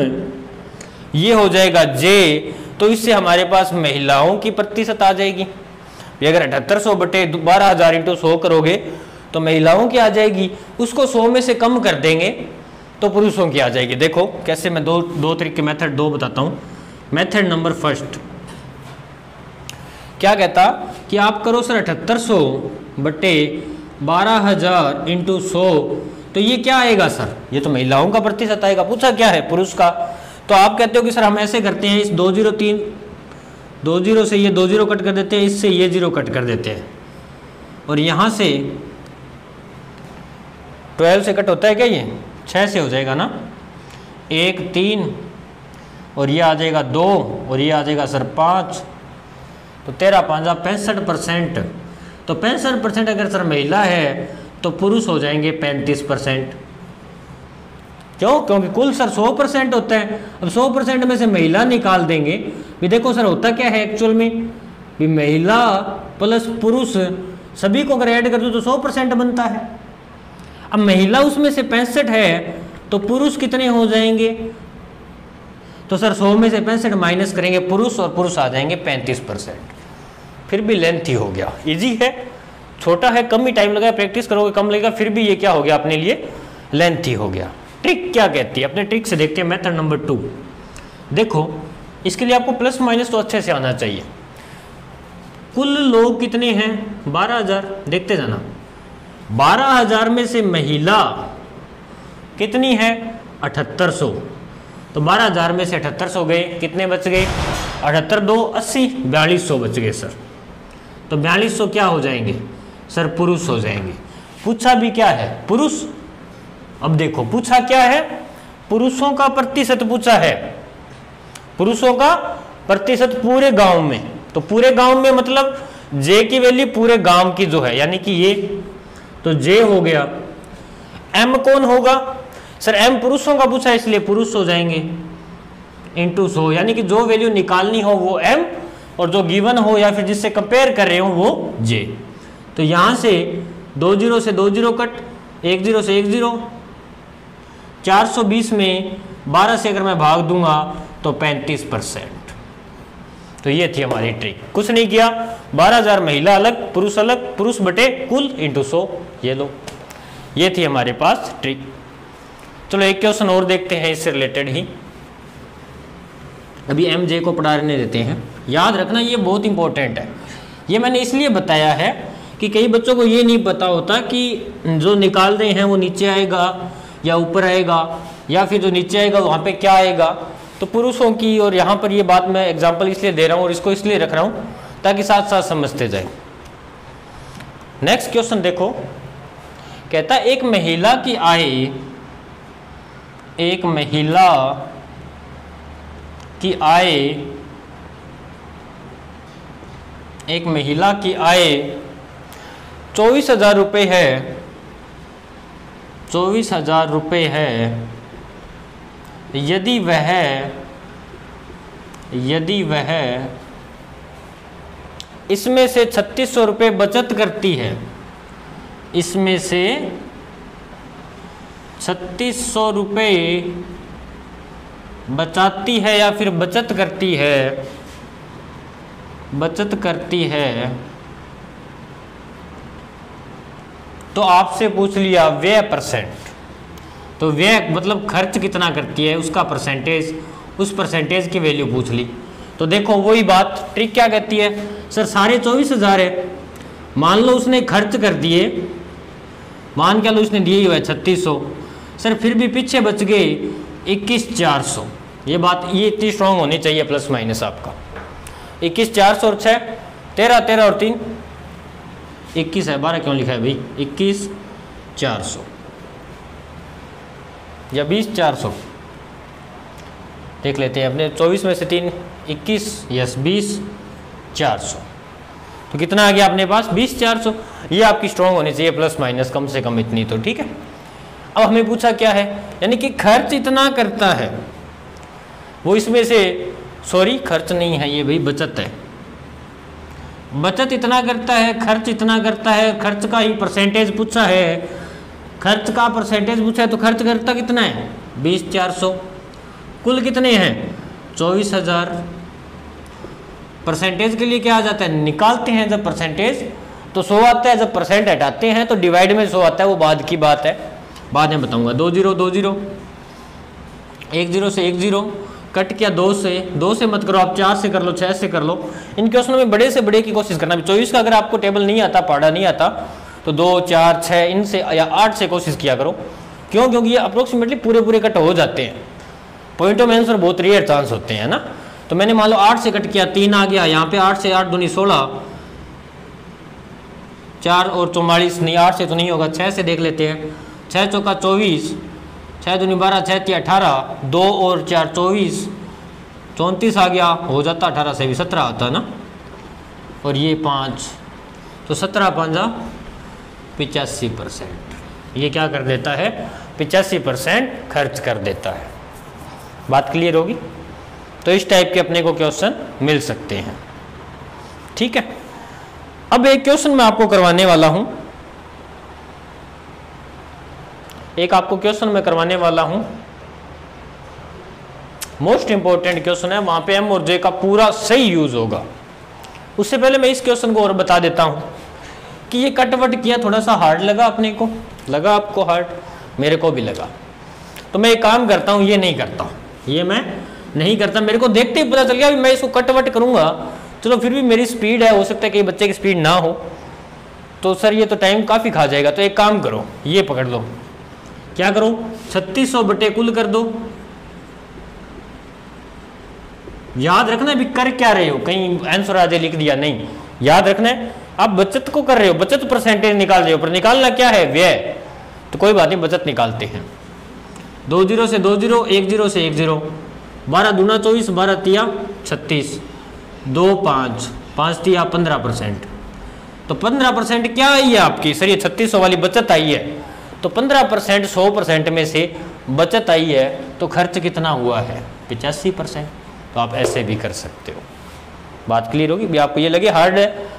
ये हो जाएगा जे, तो इससे हमारे पास महिलाओं की प्रतिशत आ जाएगी। अगर 7800 बटे 12,000 इंटू 100 करोगे तो महिलाओं की आ जाएगी, उसको 100 में से कम कर देंगे तो पुरुषों की आ जाएगी। देखो कैसे, मैं दो तरीके मेथड दो बताता हूँ। मेथड नंबर फर्स्ट क्या कहता कि आप करो सर 7800 बटे 12,000 इंटू 100, तो ये क्या आएगा सर, ये तो महिलाओं का प्रतिशत आएगा, पूछा क्या है पुरुष का। तो आप कहते हो कि सर हम ऐसे करते हैं, इस 2 जीरो से ये 2 जीरो कट कर देते हैं, इससे ये 0 कट कर देते हैं, और यहाँ से 12 से कट होता है क्या, ये 6 से हो जाएगा ना, 1 3 और ये आ जाएगा 2 और ये आ जाएगा सर 5, तो 13 5 65%। तो 65% अगर सर महिला है तो पुरुष हो जाएंगे 35%। क्यों? क्योंकि कुल सर 100% होता है। अब 100% में से महिला निकाल देंगे, भी देखो सर होता क्या है एक्चुअल में, भी महिला प्लस पुरुष सभी को अगर ऐड कर दो तो 100% बनता है। अब महिला उसमें से 65 है तो पुरुष कितने हो जाएंगे, तो सर 100 में से 65 माइनस करेंगे पुरुष, और पुरुष आ जाएंगे 35%। फिर भी लेंथ ही हो गया, इजी है, छोटा है, कम ही टाइम लगा, प्रैक्टिस करोगे कम लगेगा, फिर भी ये क्या हो गया अपने लिए, लेंथ ही हो गया। ट्रिक क्या कहती है, अपने ट्रिक से देखते हैं। मेथड नंबर 2 देखो, इसके लिए आपको प्लस माइनस तो अच्छे से आना चाहिए। कुल लोग कितने हैं 12,000, देखते जाना, 12,000 में से महिला कितनी है 7800, तो 12,000 में से 7800 गए, कितने बच गए 78 2 80 4200 बच गए सर। तो 4200 क्या हो जाएंगे सर, पुरुष हो जाएंगे। पूछा भी क्या है, पुरुष। अब देखो पूछा क्या है, पुरुषों का प्रतिशत पूछा है, पुरुषों का प्रतिशत पूरे गांव में। तो पूरे गांव में मतलब जे की वैल्यू पूरे गांव की जो है, यानी कि ये, तो जे हो गया। एम कौन होगा सर, एम पुरुषों का पूछा है इसलिए पुरुष हो जाएंगे इंटू 100, यानी कि जो वैल्यू निकालनी हो वो एम, और जो गिवन हो या फिर जिससे कंपेयर कर रहे हो वो जे। तो यहां से 2 जीरो से 2 जीरो कट, 1 जीरो से 1 जीरो, 420 में 12 से अगर मैं भाग दूंगा तो 35%। तो ये थी हमारी ट्रिक, कुछ नहीं किया, 12,000 महिला अलग पुरुष अलग, पुरुष बटे कुल इंटू 100, ये लो, ये थी हमारे पास ट्रिक। चलो एक क्वेश्चन और देखते हैं इससे रिलेटेड ही, अभी एम जे को पढ़ा रहने देते हैं। याद रखना ये बहुत इंपॉर्टेंट है, ये मैंने इसलिए बताया है कि कई बच्चों को ये नहीं पता होता कि जो निकाल रहे हैं वो नीचे आएगा या ऊपर आएगा, या फिर जो नीचे आएगा वहाँ पे क्या आएगा। तो पुरुषों की, और यहाँ पर ये बात मैं एग्जांपल इसलिए दे रहा हूँ और इसको इसलिए रख रहा हूँ ताकि साथ साथ समझते जाए। नेक्स्ट क्वेश्चन देखो, कहता एक महिला की आय, एक महिला की आय, एक महिला की आय 24,000 रुपये है, 24,000 रुपये है, यदि वह इसमें से 3600 रुपये बचत करती है, इसमें से 3600 रुपये बचाती है या फिर बचत करती है, तो आपसे पूछ लिया व्यय परसेंट, तो व्यय मतलब खर्च कितना करती है उसका परसेंटेज, उस परसेंटेज की वैल्यू पूछ ली। तो देखो वही बात, ट्रिक क्या कहती है सर, साढ़े 24,000 है, मान लो उसने खर्च कर दिए, मान क्या लो उसने दिए ही हुआ 3600 सर, फिर भी पीछे बच गए 21,400। ये बात ये इतनी स्ट्रांग होनी चाहिए, प्लस माइनस आपका 21,400 और 6 13 13 और 3 21 है, 12 क्यों लिखा है भाई, 21,400 या 20,400 देख लेते हैं अपने, 24 में से 3 21 यस 20,400, तो कितना आ गया अपने पास 20,400। ये आपकी स्ट्रांग होनी चाहिए, प्लस माइनस कम से कम इतनी, तो ठीक है। अब हमें पूछा क्या है, यानी कि खर्च इतना करता है वो, इसमें से सॉरी खर्च नहीं है ये भाई, बचत है, बचत इतना करता है, खर्च इतना करता है, खर्च का ही परसेंटेज पूछा है, खर्च का परसेंटेज पूछा है, तो खर्च करता कितना है 20,400, कुल कितने हैं 24,000 परसेंटेज के लिए क्या आ जाता है, निकालते हैं जब परसेंटेज तो 100 आता है, जब परसेंट हटाते हैं तो डिवाइड में 100 आता है, वो बाद की बात है, बाद में बताऊंगा। 2 0 2 0, 1 0 से 1 0 कट किया 2 से मत करो आप, 4 से कर लो, 6 से कर लो। इन क्वेश्चनों में बड़े से बड़े की कोशिश करना। 24 का अगर आपको टेबल नहीं आता, पढ़ा नहीं आता, तो 2 4 6 इनसे या 8 से कोशिश किया करो। क्यों? क्योंकि ये अप्रोक्सीमेटली पूरे कट हो जाते हैं, पॉइंट ऑफ आंसर बहुत रेयर चांस होते हैं ना। तो मैंने मान लो 8 से कट किया, 3 आ गया, यहाँ पे 8 से 8 दूनी 16, 4 और 44 नहीं, 8 से तो नहीं होगा, 6 से देख लेते हैं। 6 चौका 24, 6 दूनी 12, 6 3 18, 2 और 4 24, 34 आ गया, हो जाता 18 से भी 17 आता ना, और ये 5, तो 17 5 85%। ये क्या कर देता है, 85% खर्च कर देता है। बात क्लियर होगी? तो इस टाइप के अपने को क्वेश्चन मिल सकते हैं, ठीक है। अब एक क्वेश्चन मैं आपको करवाने वाला हूं, एक आपको क्वेश्चन मैं करवाने वाला हूं, मोस्ट इंपॉर्टेंट क्वेश्चन है, वहां पे एम और जे का पूरा सही यूज होगा। उससे पहले मैं इस क्वेश्चन को और बता देता हूं कि ये कटवट किया थोड़ा सा हार्ड लगा अपने को, लगा आपको हार्ड, मेरे को भी लगा। तो मैं एक काम करता हूं, ये नहीं करता, ये मैं नहीं करता, मेरे को देखते ही पता चल गया मैं इसको कटवट करूंगा, चलो फिर भी मेरी स्पीड है, हो सकता है कि बच्चे की स्पीड ना हो, तो सर ये तो टाइम काफ़ी खा जाएगा। तो एक काम करो, ये पकड़ लो, क्या करो, 3600 बटे कुल कर दो। याद रखना भी कर क्या रहे हो, कहीं आंसर आजे लिख दिया नहीं, याद रखना है आप बचत को कर रहे हो, बचत परसेंटेज निकाल रहे हो, पर निकालना क्या है, व्यय। तो कोई बात नहीं, बचत निकालते हैं। 2 0 से 2 0, 1 0 से 1 0, 12 दूना 24, 12 तिया 36, 2 5, 5 तिया 15%। तो 15% क्या आई है आपकी, सर ये 3600 वाली बचत आई है, तो 15% 100% में से बचत आई है, तो खर्च कितना हुआ है, 85%। तो आप ऐसे भी कर सकते हो। बात क्लियर होगी भी? आपको ये लगे हार्ड है,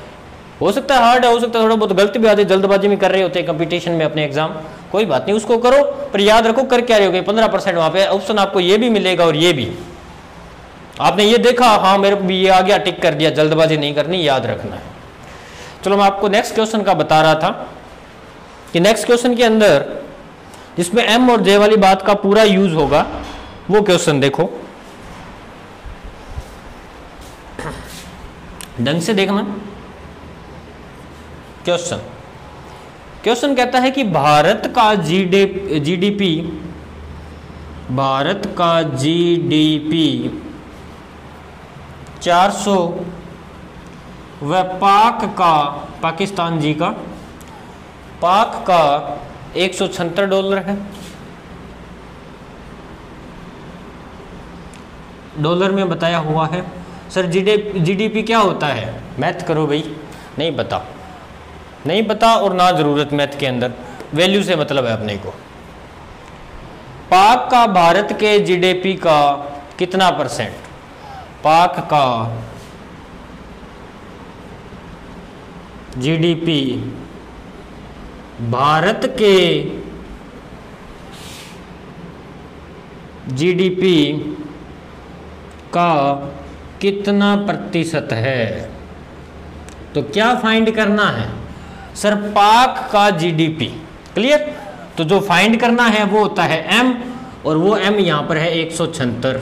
हो सकता है हार्ड है, हो सकता है थोड़ा बहुत गलती भी आती है, जल्दबाजी में कर रहे होते हैं कंपटीशन में अपने एग्जाम, कोई बात नहीं, उसको करो, पर याद रखो कर क्या रहे हो, 15% वहाँ पे ऑप्शन आपको ये भी मिलेगा और ये भी। आपने ये देखा, हाँ मेरे को भी ये आ गया, टिक कर दिया, जल्दबाजी नहीं करनी, याद रखना है। चलो मैं आपको नेक्स्ट क्वेश्चन का बता रहा था कि नेक्स्ट क्वेश्चन के अंदर जिसमें एम और जे वाली बात का पूरा यूज होगा, वो क्वेश्चन देखो, ढंग से देखना। क्वेश्चन कहता है कि भारत का जीडीपी 400 व पाकिस्तान जी का पाक का $176 है। डॉलर में बताया हुआ है। सर जीडीपी क्या होता है, मैथ करो भाई, नहीं पता और ना जरूरत मैथ के अंदर, वैल्यू से मतलब है अपने को। पाक का भारत के जीडीपी का कितना परसेंट, पाक का जीडीपी भारत के जीडीपी का कितना प्रतिशत है। तो क्या फाइंड करना है, सर पाक का जीडीपी, क्लियर। तो जो फाइंड करना है वो होता है एम, और वो एम यहां पर है 176।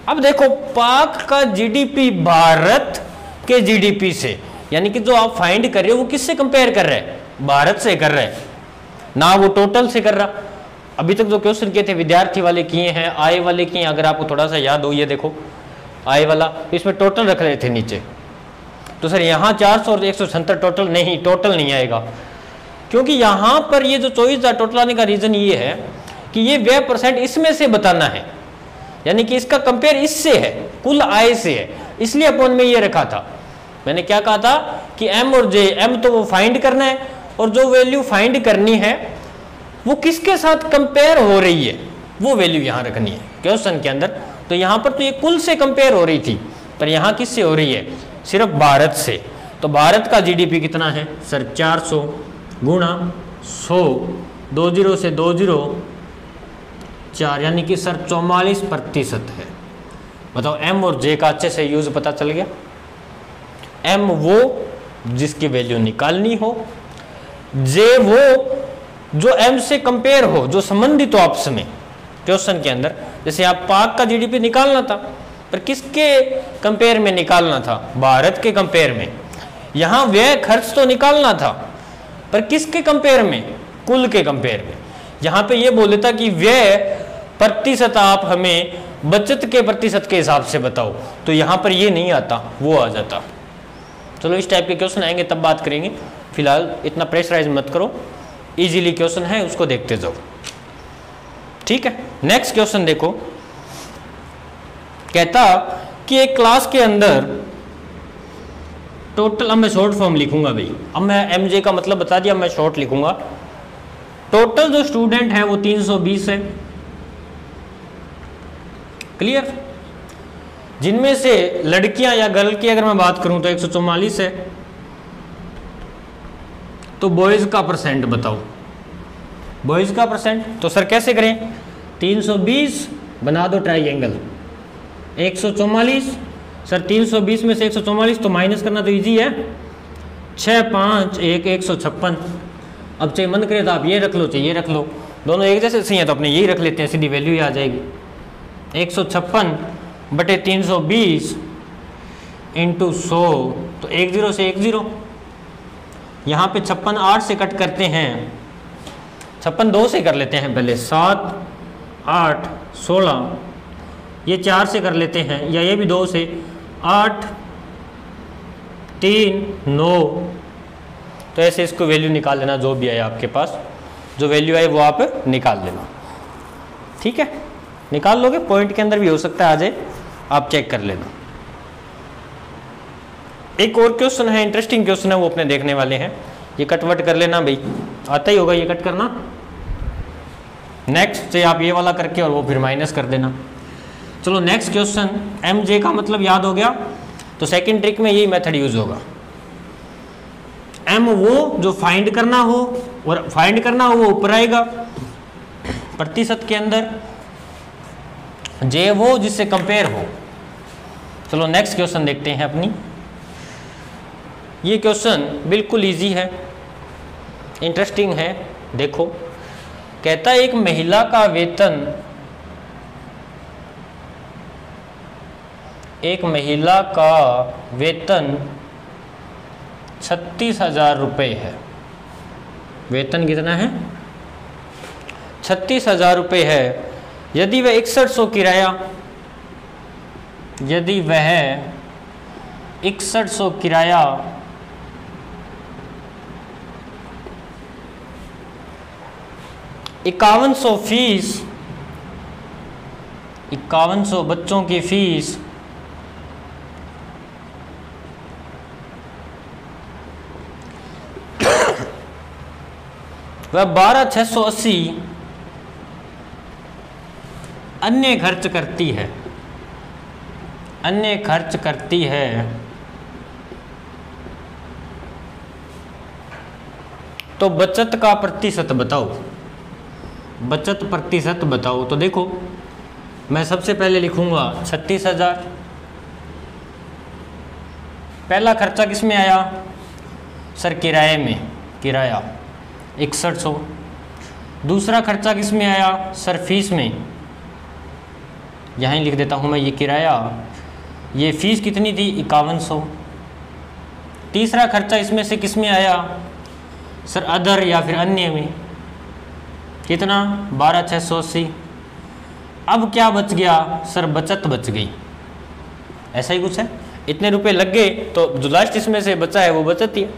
अब देखो पाक का जीडीपी भारत के जीडीपी से, यानी कि जो आप फाइंड कर रहे हो वो किससे कंपेयर कर रहे हैं, भारत से कर रहे हैं ना, वो टोटल से कर रहा। अभी तक जो क्वेश्चन किए थे विद्यार्थी वाले किए हैं, आय वाले किए, अगर आपको थोड़ा सा याद हो, ये देखो आय वाला, इसमें टोटल रख रहे थे नीचे। तो सर यहाँ 400 और 176 टोटल नहीं आएगा, क्योंकि यहाँ पर ये जो 24,000 टोटल आने का रीजन ये है कि ये व्यय परसेंट इसमें से बताना है, यानी कि इसका कंपेयर इससे है, कुल आय से है, इसलिए अपन में ये रखा था। मैंने क्या कहा था कि एम और जे, एम तो वो फाइंड करना है, और जो वैल्यू फाइंड करनी है वो किसके साथ कंपेयर हो रही है, वो वैल्यू यहाँ रखनी है क्वेश्चन के अंदर। तो यहाँ पर तो ये कुल से कंपेयर हो रही थी, पर यहाँ किससे हो रही है, सिर्फ भारत से। तो भारत का जीडीपी कितना है सर, 400 गुणा 100, 2 0 से 2 0, 4, यानी कि सर 44% है। बताओ एम और जे का अच्छे से यूज पता चल गया। एम वो जिसकी वैल्यू निकालनी हो, जे वो जो एम से कंपेयर हो, जो संबंधित हो आपस में क्वेश्चन के अंदर। जैसे आप पाक का जीडीपी निकालना था, पर किसके कंपेयर में निकालना था? भारत के कंपेयर में। यहां व्यय खर्च तो निकालना था, पर किसके कंपेयर में? कुल के कंपेयर में। यहां पे ये बोल देता कि व्यय प्रतिशत आप हमें बचत के प्रतिशत के हिसाब से बताओ, तो यहां पर ये नहीं आता, वो आ जाता। चलो इस टाइप के क्वेश्चन आएंगे तब बात करेंगे, फिलहाल इतना प्रेशराइज मत करो, इजीली क्वेश्चन है उसको देखते जाओ, ठीक है। नेक्स्ट क्वेश्चन देखो, कहता कि एक क्लास के अंदर टोटल, अब मैं शॉर्ट फॉर्म लिखूंगा भाई, अब मैं एमजे का मतलब बता दिया, मैं शॉर्ट लिखूंगा। टोटल जो स्टूडेंट है वो 320 है, क्लियर। जिनमें से लड़कियां या गर्ल की अगर मैं बात करूं तो 144 है। तो बॉयज का परसेंट बताओ, बॉयज का परसेंट। तो सर कैसे करें? 320 बना दो ट्राइंगल, 144। सर 320 में से 144 तो माइनस करना तो इजी है, 6 5 1 156। अब चाहे मन करे तो आप ये रख लो, चाहे ये रख लो, दोनों एक जैसे सही है तो अपने यही रख लेते हैं, सीधी वैल्यू ही आ जाएगी। 156 बटे 320 इंटू 100, तो 1 0 से 1 0। यहाँ पे 56 8 से कट करते हैं, 56 2 से कर लेते हैं पहले, 7 8 16, ये 4 से कर लेते हैं, या ये भी 2 से, 8 3 9। तो ऐसे इसको वैल्यू निकाल लेना, जो भी आए आपके पास, जो वैल्यू आए वो आप निकाल लेना, ठीक है। निकाल लोगे, पॉइंट के अंदर भी हो सकता है आ जाए, आप चेक कर लेना। एक और क्वेश्चन है, इंटरेस्टिंग क्वेश्चन है, वो अपने देखने वाले हैं। ये कटवट कर लेना भाई, आता ही होगा ये कट करना। नेक्स्ट से आप ये वाला करके और वो फिर माइनस कर देना। चलो नेक्स्ट क्वेश्चन, एम जे का मतलब याद हो गया, तो सेकंड ट्रिक में यही मेथड यूज होगा। एम वो जो फाइंड करना हो, और फाइंड करना हो वो ऊपर आएगा प्रतिशत के अंदर, जे वो जिससे कंपेयर हो। चलो नेक्स्ट क्वेश्चन देखते हैं अपनी। ये क्वेश्चन बिल्कुल इजी है, इंटरेस्टिंग है। देखो, कहता है एक महिला का वेतन, एक महिला का वेतन 36,000 रुपये है। वेतन कितना है? 36,000 रुपये है। यदि वह 6100 किराया, यदि वह 6100 किराया, 5100 फीस, 5100 बच्चों की फीस, वह 12,680 अन्य खर्च करती है, अन्य खर्च करती है, तो बचत का प्रतिशत बताओ, बचत प्रतिशत बताओ। तो देखो, मैं सबसे पहले लिखूंगा 36,000। पहला खर्चा किस में आया? सर किराए में, किराया 6100। दूसरा खर्चा किस में आया? सर फीस में, यहाँ ही लिख देता हूँ मैं, ये किराया, ये फीस कितनी थी? 5100। तीसरा खर्चा इसमें से किस में आया? सर अदर या फिर अन्य में, कितना? 12,680। अब क्या बच गया? सर बचत बच गई, ऐसा ही कुछ है। इतने रुपए लग गए, तो जो लास्ट इसमें से बचा है वो बचत ही है।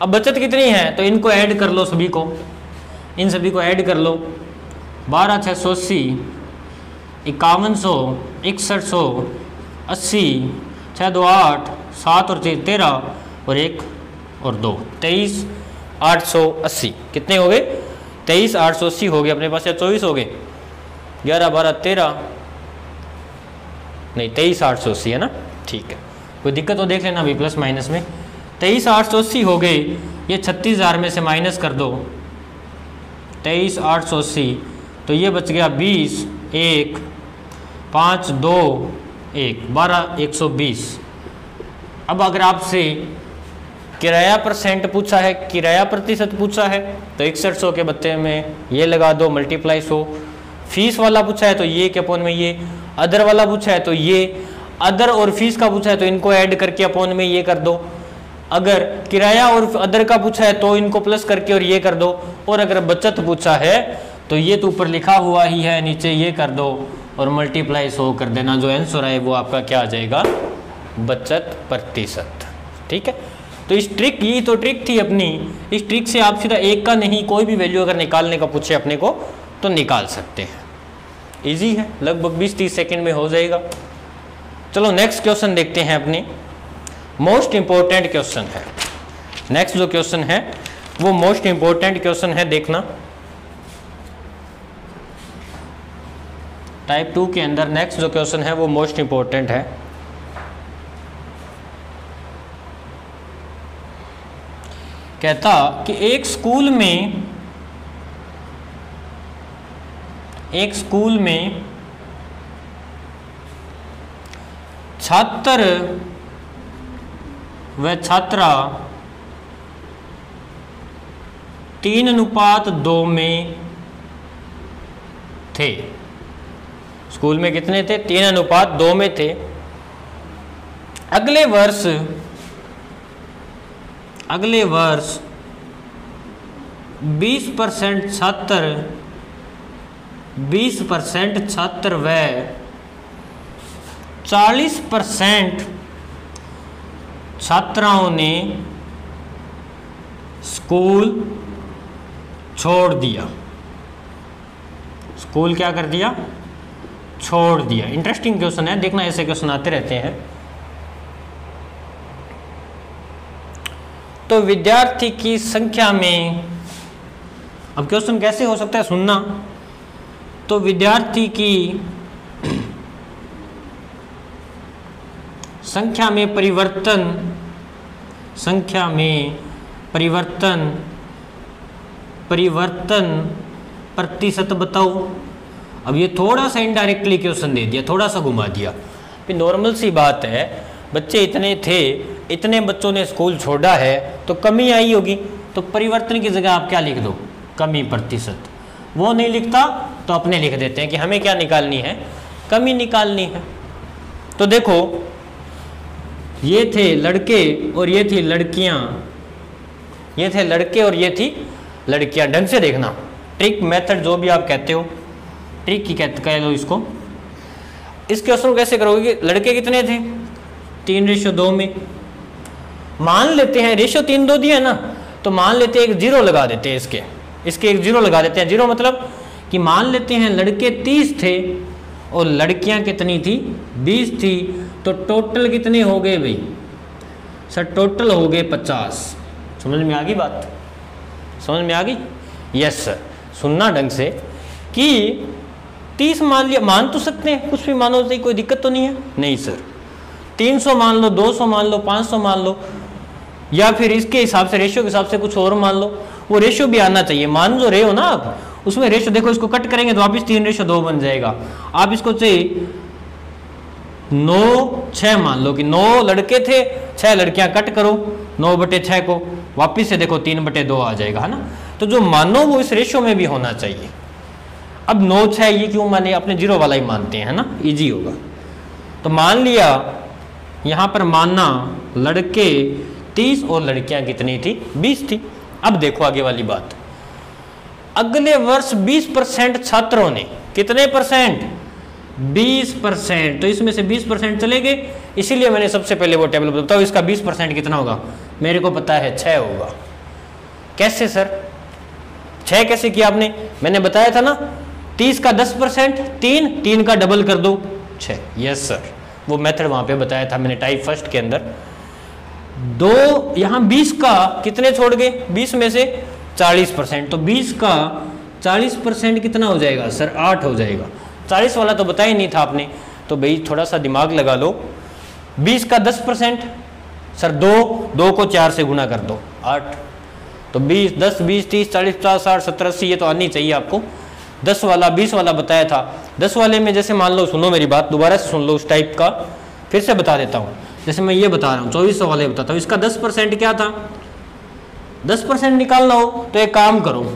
अब बचत कितनी है? तो इनको ऐड कर लो, सभी को, इन सभी को ऐड कर लो। 12,680, 5100, 6180, 6 2 8, 7 और 6 13, और 1 और 2 23,880। कितने हो गए? 23,880 हो गए अपने पास, या 24 हो गए? 11 12 13, नहीं 23,880 है ना, ठीक है। कोई दिक्कत तो देख लेना अभी प्लस माइनस में। 23,880 हो गए, ये 36,000 में से माइनस कर दो, 23,880, तो तो ये बच गया 20, 1, 5, 2, 1, 12, 120। अब अगर आपसे किराया परसेंट पूछा है, किराया प्रतिशत पूछा है, तो 6100 के बदले में ये लगा दो, मल्टीप्लाई 100। फीस वाला पूछा है तो ये के अपोन में ये, अदर वाला पूछा है तो ये, अदर और फीस का पूछा है तो इनको ऐड करके अपोन में ये कर दो। अगर किराया और अदर का पूछा है तो इनको प्लस करके और ये कर दो। और अगर बचत पूछा है तो ये तो ऊपर लिखा हुआ ही है, नीचे ये कर दो और मल्टीप्लाई 100 कर देना। जो आंसर आए वो आपका क्या आ जाएगा, बचत प्रतिशत। ठीक है, तो इस ट्रिक, ये तो ट्रिक थी अपनी, इस ट्रिक से आप सीधा एक का नहीं कोई भी वैल्यू अगर निकालने का पूछे अपने को तो निकाल सकते हैं। इजी है, लगभग 20-30 सेकंड में हो जाएगा। चलो नेक्स्ट क्वेश्चन देखते हैं अपने, मोस्ट इंपॉर्टेंट क्वेश्चन है। नेक्स्ट जो क्वेश्चन है वो मोस्ट इंपॉर्टेंट क्वेश्चन है, देखना। टाइप 2 के अंदर नेक्स्ट जो क्वेश्चन है वो मोस्ट इंपॉर्टेंट है। कहता कि एक स्कूल में छात्र व छात्रा 3:2 में थे। स्कूल में कितने थे, 3:2 में थे। अगले वर्ष 20% छात्र व 40% छात्राओं ने स्कूल छोड़ दिया। स्कूल क्या कर दिया, छोड़ दिया। इंटरेस्टिंग क्वेश्चन है, देखना ऐसे क्वेश्चन आते रहते हैं। तो विद्यार्थी की संख्या में, अब क्वेश्चन कैसे हो सकता है सुनना। तो विद्यार्थी की संख्या में परिवर्तन प्रतिशत बताओ। अब ये थोड़ा सा इनडायरेक्टली क्वेश्चन दे दिया, थोड़ा सा घुमा दिया। फिर नॉर्मल सी बात है, बच्चे इतने थे, इतने बच्चों ने स्कूल छोड़ा है तो कमी आई होगी। तो परिवर्तन की जगह आप क्या लिख दो, कमी प्रतिशत। वो नहीं लिखता तो अपने लिख देते हैं कि हमें क्या निकालनी है, कमी निकालनी है। तो देखो ये थे लड़के और ये थी लड़कियां, ये थे लड़के और ये थी लड़कियां। ढंग से देखना, ट्रिक मेथड जो भी आप कहते हो, ट्रिक की कह लो इसको। इस क्वेश्चन को कैसे करोगे, लड़के कितने थे, 3:2 में। मान लेते हैं रेशियो 3:2 दिया है ना, तो मान लेते हैं एक 0 लगा देते हैं, इसके एक 0 लगा देते हैं। 0 मतलब कि मान लेते हैं लड़के 30 थे और लड़कियां कितनी थी, 20 थी। तो टोटल कितने हो गए भाई सर, टोटल हो गए 50। समझ में आ गई बात, समझ में आ गई। यस सर, सुनना ढंग से कि 30 मान लिया, मान तो सकते हैं, कुछ भी मानो तो कोई दिक्कत तो नहीं है। नहीं सर, 300 मान लो, 200 मान लो, 500 मान लो, या फिर इसके हिसाब से रेशियो के हिसाब से कुछ और मान लो। वो रेशियो भी आना चाहिए, मान जो रहे हो ना आप, उसमें रेशियो देखो, इसको कट करेंगे तो वापिस 3:2 बन जाएगा। आप इसको चाहिए 9:6 मान लो कि 9 लड़के थे, 6 लड़कियां, कट करो 9/6 को, वापिस से देखो 3/2 आ जाएगा, है ना। तो जो मानो वो इस रेशियो में भी होना चाहिए। अब 9/6 ये क्यों माने, अपने 0 वाला ही मानते हैं, है ना, इजी होगा। तो मान लिया यहां पर मानना लड़के 30 और लड़कियां कितनी थी, 20 थी। अब देखो आगे वाली बात, अगले वर्ष 20% छात्रों ने, कितने परसेंट, 20%। तो इसमें से 20% चले गए, इसीलिए मैंने सबसे पहले वो टेबल बताओ इसका 20% कितना होगा, मेरे को पता है 6 होगा। कैसे सर, 6 कैसे किया आपने, मैंने बताया था ना 30 का 10%, 3 का डबल कर दो 6। यस सर, वो मेथड वहां पे बताया था मैंने टाइप फर्स्ट के अंदर। 2 यहां 20 का कितने छोड़ गए, 20 में से 40%। तो 20 का 40% कितना हो जाएगा सर, 8 हो जाएगा। 40 वाला तो बताया ही नहीं था आपने, तो भाई थोड़ा सा दिमाग लगा लो। 20 का 10% सर, 2 को 4 से गुना कर दो 8। तो 20, 10, 20, 30, 40, 50, 60, 70, 80 ये तो आनी चाहिए आपको। 10 वाला 20 वाला बताया था। 10 वाले में जैसे मान लो, सुनो मेरी बात दोबारा से सुन लो, उस टाइप का फिर से बता देता हूँ। जैसे मैं ये बता रहा हूँ 2400 वाले बताता हूँ, इसका 10% क्या था, 10% निकालना हो तो एक काम करो,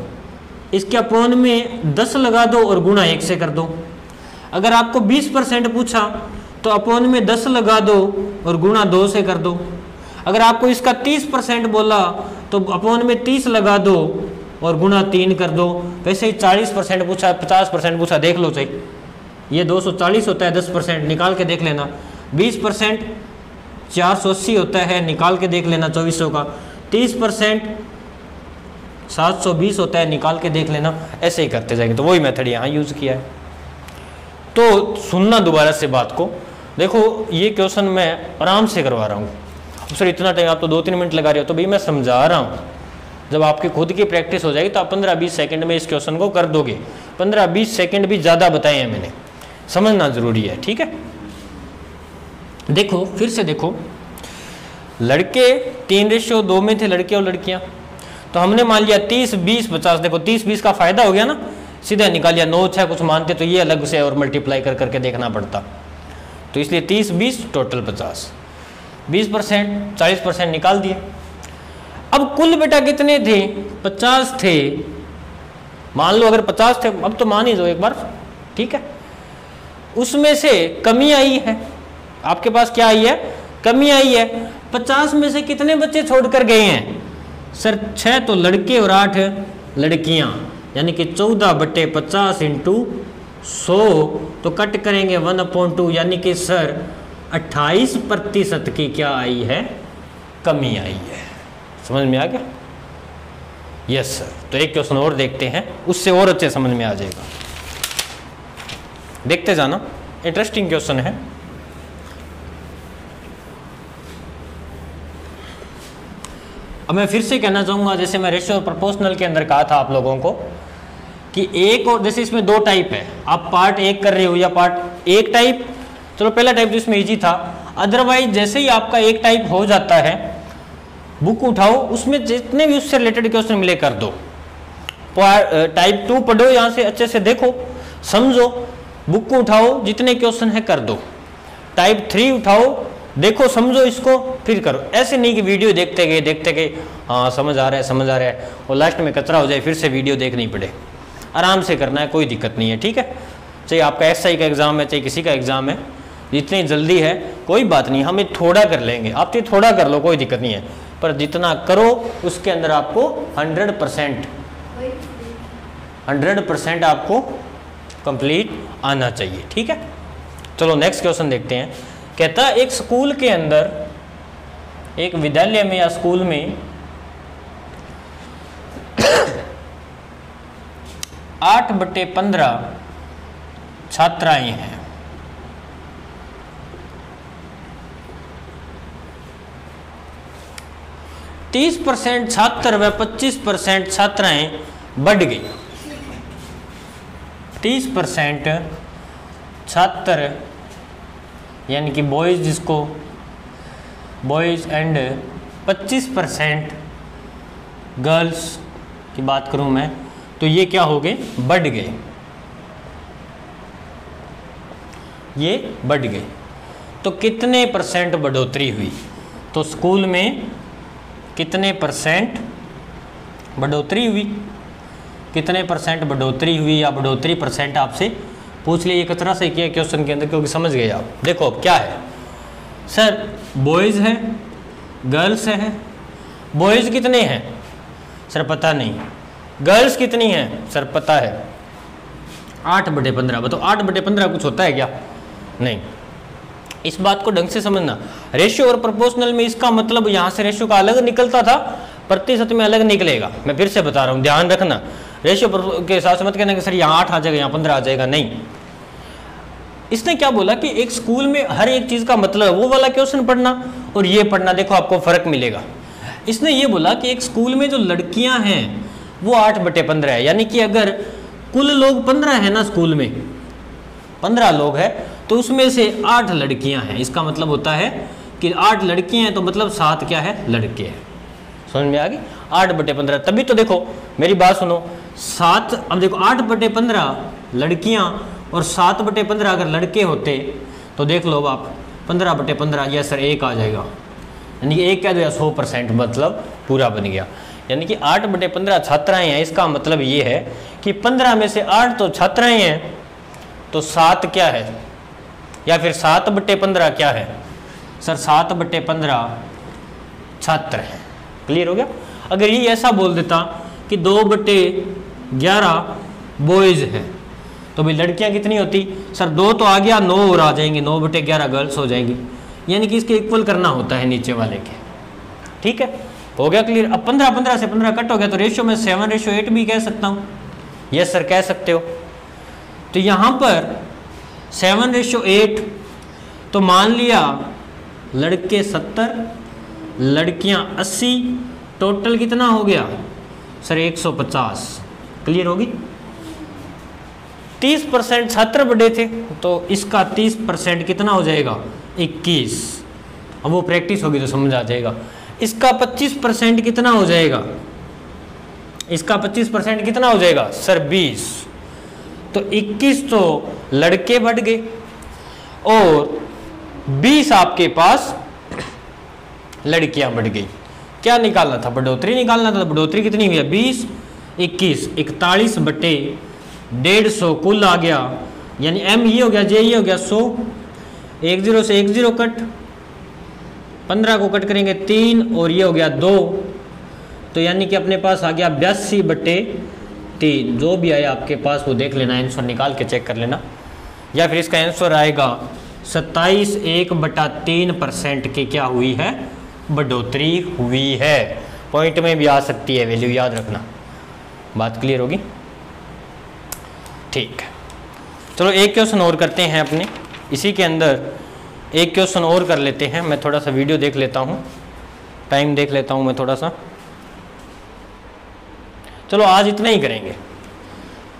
इसके अपोन में 10 लगा दो और गुणा 1 से कर दो। अगर आपको 20% पूछा तो अपोन में 10 लगा दो और गुणा 2 से कर दो। अगर आपको इसका 30% बोला तो अपोन में 30 लगा दो और गुणा 3 कर दो। वैसे ही 40% पूछा, 50% पूछा, देख लो सही, ये 240 होता है, 10% निकाल के देख लेना। 20% 480 होता है, निकाल के देख लेना 2400 का। 30% 720 होता है, निकाल के देख लेना। ऐसे ही करते जाएंगे, तो वही मेथड यहाँ यूज़ किया है। तो सुनना दोबारा से बात को, देखो ये क्वेश्चन मैं आराम से करवा रहा हूँ। सर इतना टाइम आप तो 2-3 मिनट लगा रहे हो, तो भाई मैं समझा रहा हूँ। जब आपकी खुद की प्रैक्टिस हो जाएगी तो आप 15-20 सेकंड में इस क्वेश्चन को कर दोगे। 15-20 सेकंड भी ज़्यादा बताए हैं मैंने, समझना ज़रूरी है, ठीक है। देखो फिर से देखो, लड़के 3:2 में थे, लड़के और लड़कियाँ। तो हमने मान लिया 30-20-50, देखो 30-20 का फ़ायदा हो गया ना, सीधा निकाल लिया। 9-6 कुछ मानते तो ये अलग से और मल्टीप्लाई कर करके देखना पड़ता, तो इसलिए 30-20 टोटल 50, 20% 40% निकाल दिए। अब कुल बेटा कितने थे, 50 थे, मान लो अगर 50 थे, अब तो मान ही दो एक बार, ठीक है। उसमें से कमी आई है, आपके पास क्या आई है, कमी आई है। 50 में से कितने बच्चे छोड़कर गए हैं, सर 6 तो लड़के और 8 लड़कियां, यानी कि 14/50 × 100, तो कट करेंगे 1/2, यानी कि सर 28% की क्या आई है, कमी आई है। समझ में आ गया? Yes sir. तो एक क्वेश्चन और देखते हैं, उससे और अच्छे समझ में आ जाएगा, देखते जाना, इंटरेस्टिंग क्वेश्चन है। अब मैं फिर से कहना चाहूँगा, जैसे मैं रेशियो और प्रोपोर्शनल के अंदर कहा था आप लोगों को कि एक और, जैसे इसमें 2 टाइप है, आप पार्ट 1 कर रहे हो या पार्ट 1 टाइप, चलो पहला टाइप तो इसमें इजी था। अदरवाइज जैसे ही आपका एक टाइप हो जाता है, बुक उठाओ, उसमें जितने भी उससे रिलेटेड क्वेश्चन मिले कर दो। टाइप 2 पढ़ो, यहाँ से अच्छे से देखो समझो, बुक को उठाओ, जितने क्वेश्चन है कर दो। टाइप 3 उठाओ, देखो समझो इसको, फिर करो। ऐसे नहीं कि वीडियो देखते गए हाँ समझ आ रहा है समझ आ रहा है, और लास्ट में कचरा हो जाए, फिर से वीडियो देखनी पड़े। आराम से करना है, कोई दिक्कत नहीं है, ठीक है। चाहे आपका SI का एग्ज़ाम है, चाहे किसी का एग्ज़ाम है, जितनी जल्दी है कोई बात नहीं, हमें थोड़ा कर लेंगे, आप तो थोड़ा कर लो, कोई दिक्कत नहीं है, पर जितना करो उसके अंदर आपको 100% आपको कंप्लीट आना चाहिए, ठीक है। चलो नेक्स्ट क्वेश्चन देखते हैं। कहता है एक स्कूल के अंदर, एक विद्यालय में या स्कूल में 8/15 छात्राएं हैं। 30% छात्र व 25% छात्राएं बढ़ गई। 30% छात्र यानी कि बॉयज़, जिसको बॉयज़ एंड 25% गर्ल्स की बात करूं मैं, तो ये क्या हो गए, बढ़ गए, ये बढ़ गए। तो कितने % बढ़ोतरी हुई, तो स्कूल में कितने % बढ़ोतरी हुई, कितने % बढ़ोतरी हुई, या बढ़ोतरी % आपसे पूछ लिए। ये कचरा से किया क्वेश्चन के अंदर, क्योंकि समझ गए आप। देखो अब क्या है, सर बॉयज़ हैं, गर्ल्स हैं। बॉयज़ कितने हैं, सर पता नहीं। गर्ल्स कितनी हैं, सर पता है 8/15। बताओ 8/15 कुछ होता है क्या, नहीं। इस बात को ढंग से समझना। रेशियो और प्रोपोर्शनल में इसका मतलब यहाँ से रेशियो का अलग निकलता था, प्रतिशत में अलग निकलेगा। मैं फिर से बता रहा हूँ, ध्यान रखना। रेशियो के हिसाब से मत कहना कि सर यहाँ 8 आ जाएगा, यहाँ 15 आ जाएगा, नहीं। इसने क्या बोला कि एक स्कूल में हर एक चीज़ का मतलब, वो वाला क्वेश्चन पढ़ना और ये पढ़ना, देखो आपको फ़र्क मिलेगा। इसने ये बोला कि एक स्कूल में जो लड़कियां हैं वो 8/15 है, यानी कि अगर कुल लोग 15 है ना, स्कूल में 15 लोग हैं, तो उसमें से 8 लड़कियां हैं। इसका मतलब होता है कि 8 लड़कियां हैं, तो मतलब 7 क्या है, लड़के हैं। समझ में आ गई। 8/15। तभी तो देखो मेरी बात सुनो, 7, अब देखो 8/15 लड़कियां और 7/15 अगर लड़के होते तो देख लो आप 15/15, यस सर 1 आ जाएगा, यानी कि 1 कह दो या 100% मतलब पूरा बन गया। यानी कि 8/15 छात्राएं हैं, इसका मतलब ये है कि 15 में से 8 तो छात्राएं हैं, तो 7 क्या है, या फिर 7/15 क्या है सर, 7/15 छात्र हैं। क्लियर हो गया। अगर ये ऐसा बोल देता कि 2/11 बॉयज है, तो भाई लड़कियां कितनी होती सर, 2 तो आ गया, 9 और आ जाएंगे, 9/11 गर्ल्स हो जाएंगी, यानी कि इसके इक्वल करना होता है नीचे वाले के। ठीक है, हो गया क्लियर। अब 15 से 15 कट हो गया, तो रेशियो में 7:8 भी कह सकता हूँ। यस सर कह सकते हो। तो यहाँ पर 7:8, तो मान लिया लड़के 70, लड़कियां 80, टोटल कितना हो गया सर 150। क्लियर होगी। 30% छात्र बड़े थे, तो इसका 30% कितना हो जाएगा 21। अब वो प्रैक्टिस होगी तो समझ आ जाएगा। इसका 25% कितना हो जाएगा, इसका 25% कितना हो जाएगा सर 20। तो 21 तो लड़के बढ़ गए और 20 आपके पास लड़कियां बढ़ गई। क्या निकालना था, बढ़ोतरी निकालना था। बढ़ोतरी कितनी हुई है 20, 21, 41/150 कुल आ गया, यानी एम ये हो गया, जे ये हो गया 100, 10 से 10 कट, 15 को कट करेंगे 3 और ये हो गया 2, तो यानी कि अपने पास आ गया 82/3। जो भी आया आपके पास वो देख लेना, आंसर निकाल के चेक कर लेना, या फिर इसका आंसर आएगा 27.1% की क्या हुई है, बढ़ोतरी हुई है। पॉइंट में भी आ सकती है वैल्यू, याद रखना। बात क्लियर होगी। ठीक है, चलो एक क्वेश्चन और करते हैं अपने, इसी के अंदर एक क्वेश्चन और कर लेते हैं। मैं थोड़ा सा वीडियो देख लेता हूँ, टाइम देख लेता हूँ मैं थोड़ा सा। चलो आज इतना ही करेंगे।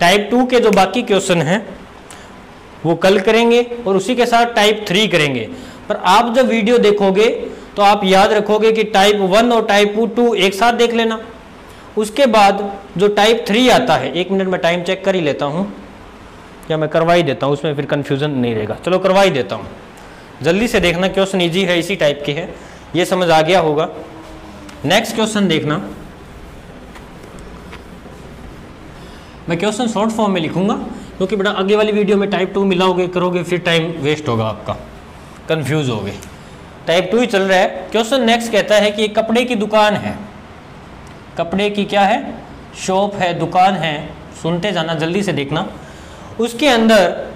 टाइप 2 के जो बाकी क्वेश्चन हैं वो कल करेंगे और उसी के साथ टाइप 3 करेंगे। पर आप जब वीडियो देखोगे तो आप याद रखोगे कि टाइप 1 और टाइप 2 एक साथ देख लेना। उसके बाद जो टाइप 3 आता है, 1 मिनट में टाइम चेक कर ही लेता हूँ, या मैं करवा ही देता हूँ, उसमें फिर कन्फ्यूज़न नहीं रहेगा। चलो करवा ही देता हूँ, जल्दी से देखना। क्वेश्चन इजी है, इसी टाइप के है, ये समझ आ गया होगा। नेक्स्ट क्वेश्चन देखना, मैं क्वेश्चन शॉर्ट फॉर्म में लिखूंगा क्योंकि बड़ा आगे वाली वीडियो में टाइप 2 मिलाओगे करोगे फिर टाइम वेस्ट होगा आपका, कंफ्यूज होगे। टाइप 2 ही चल रहा है। क्वेश्चन नेक्स्ट कहता है कि एक कपड़े की दुकान है, कपड़े की क्या है, शॉप है, दुकान है। सुनते जाना, जल्दी से देखना। उसके अंदर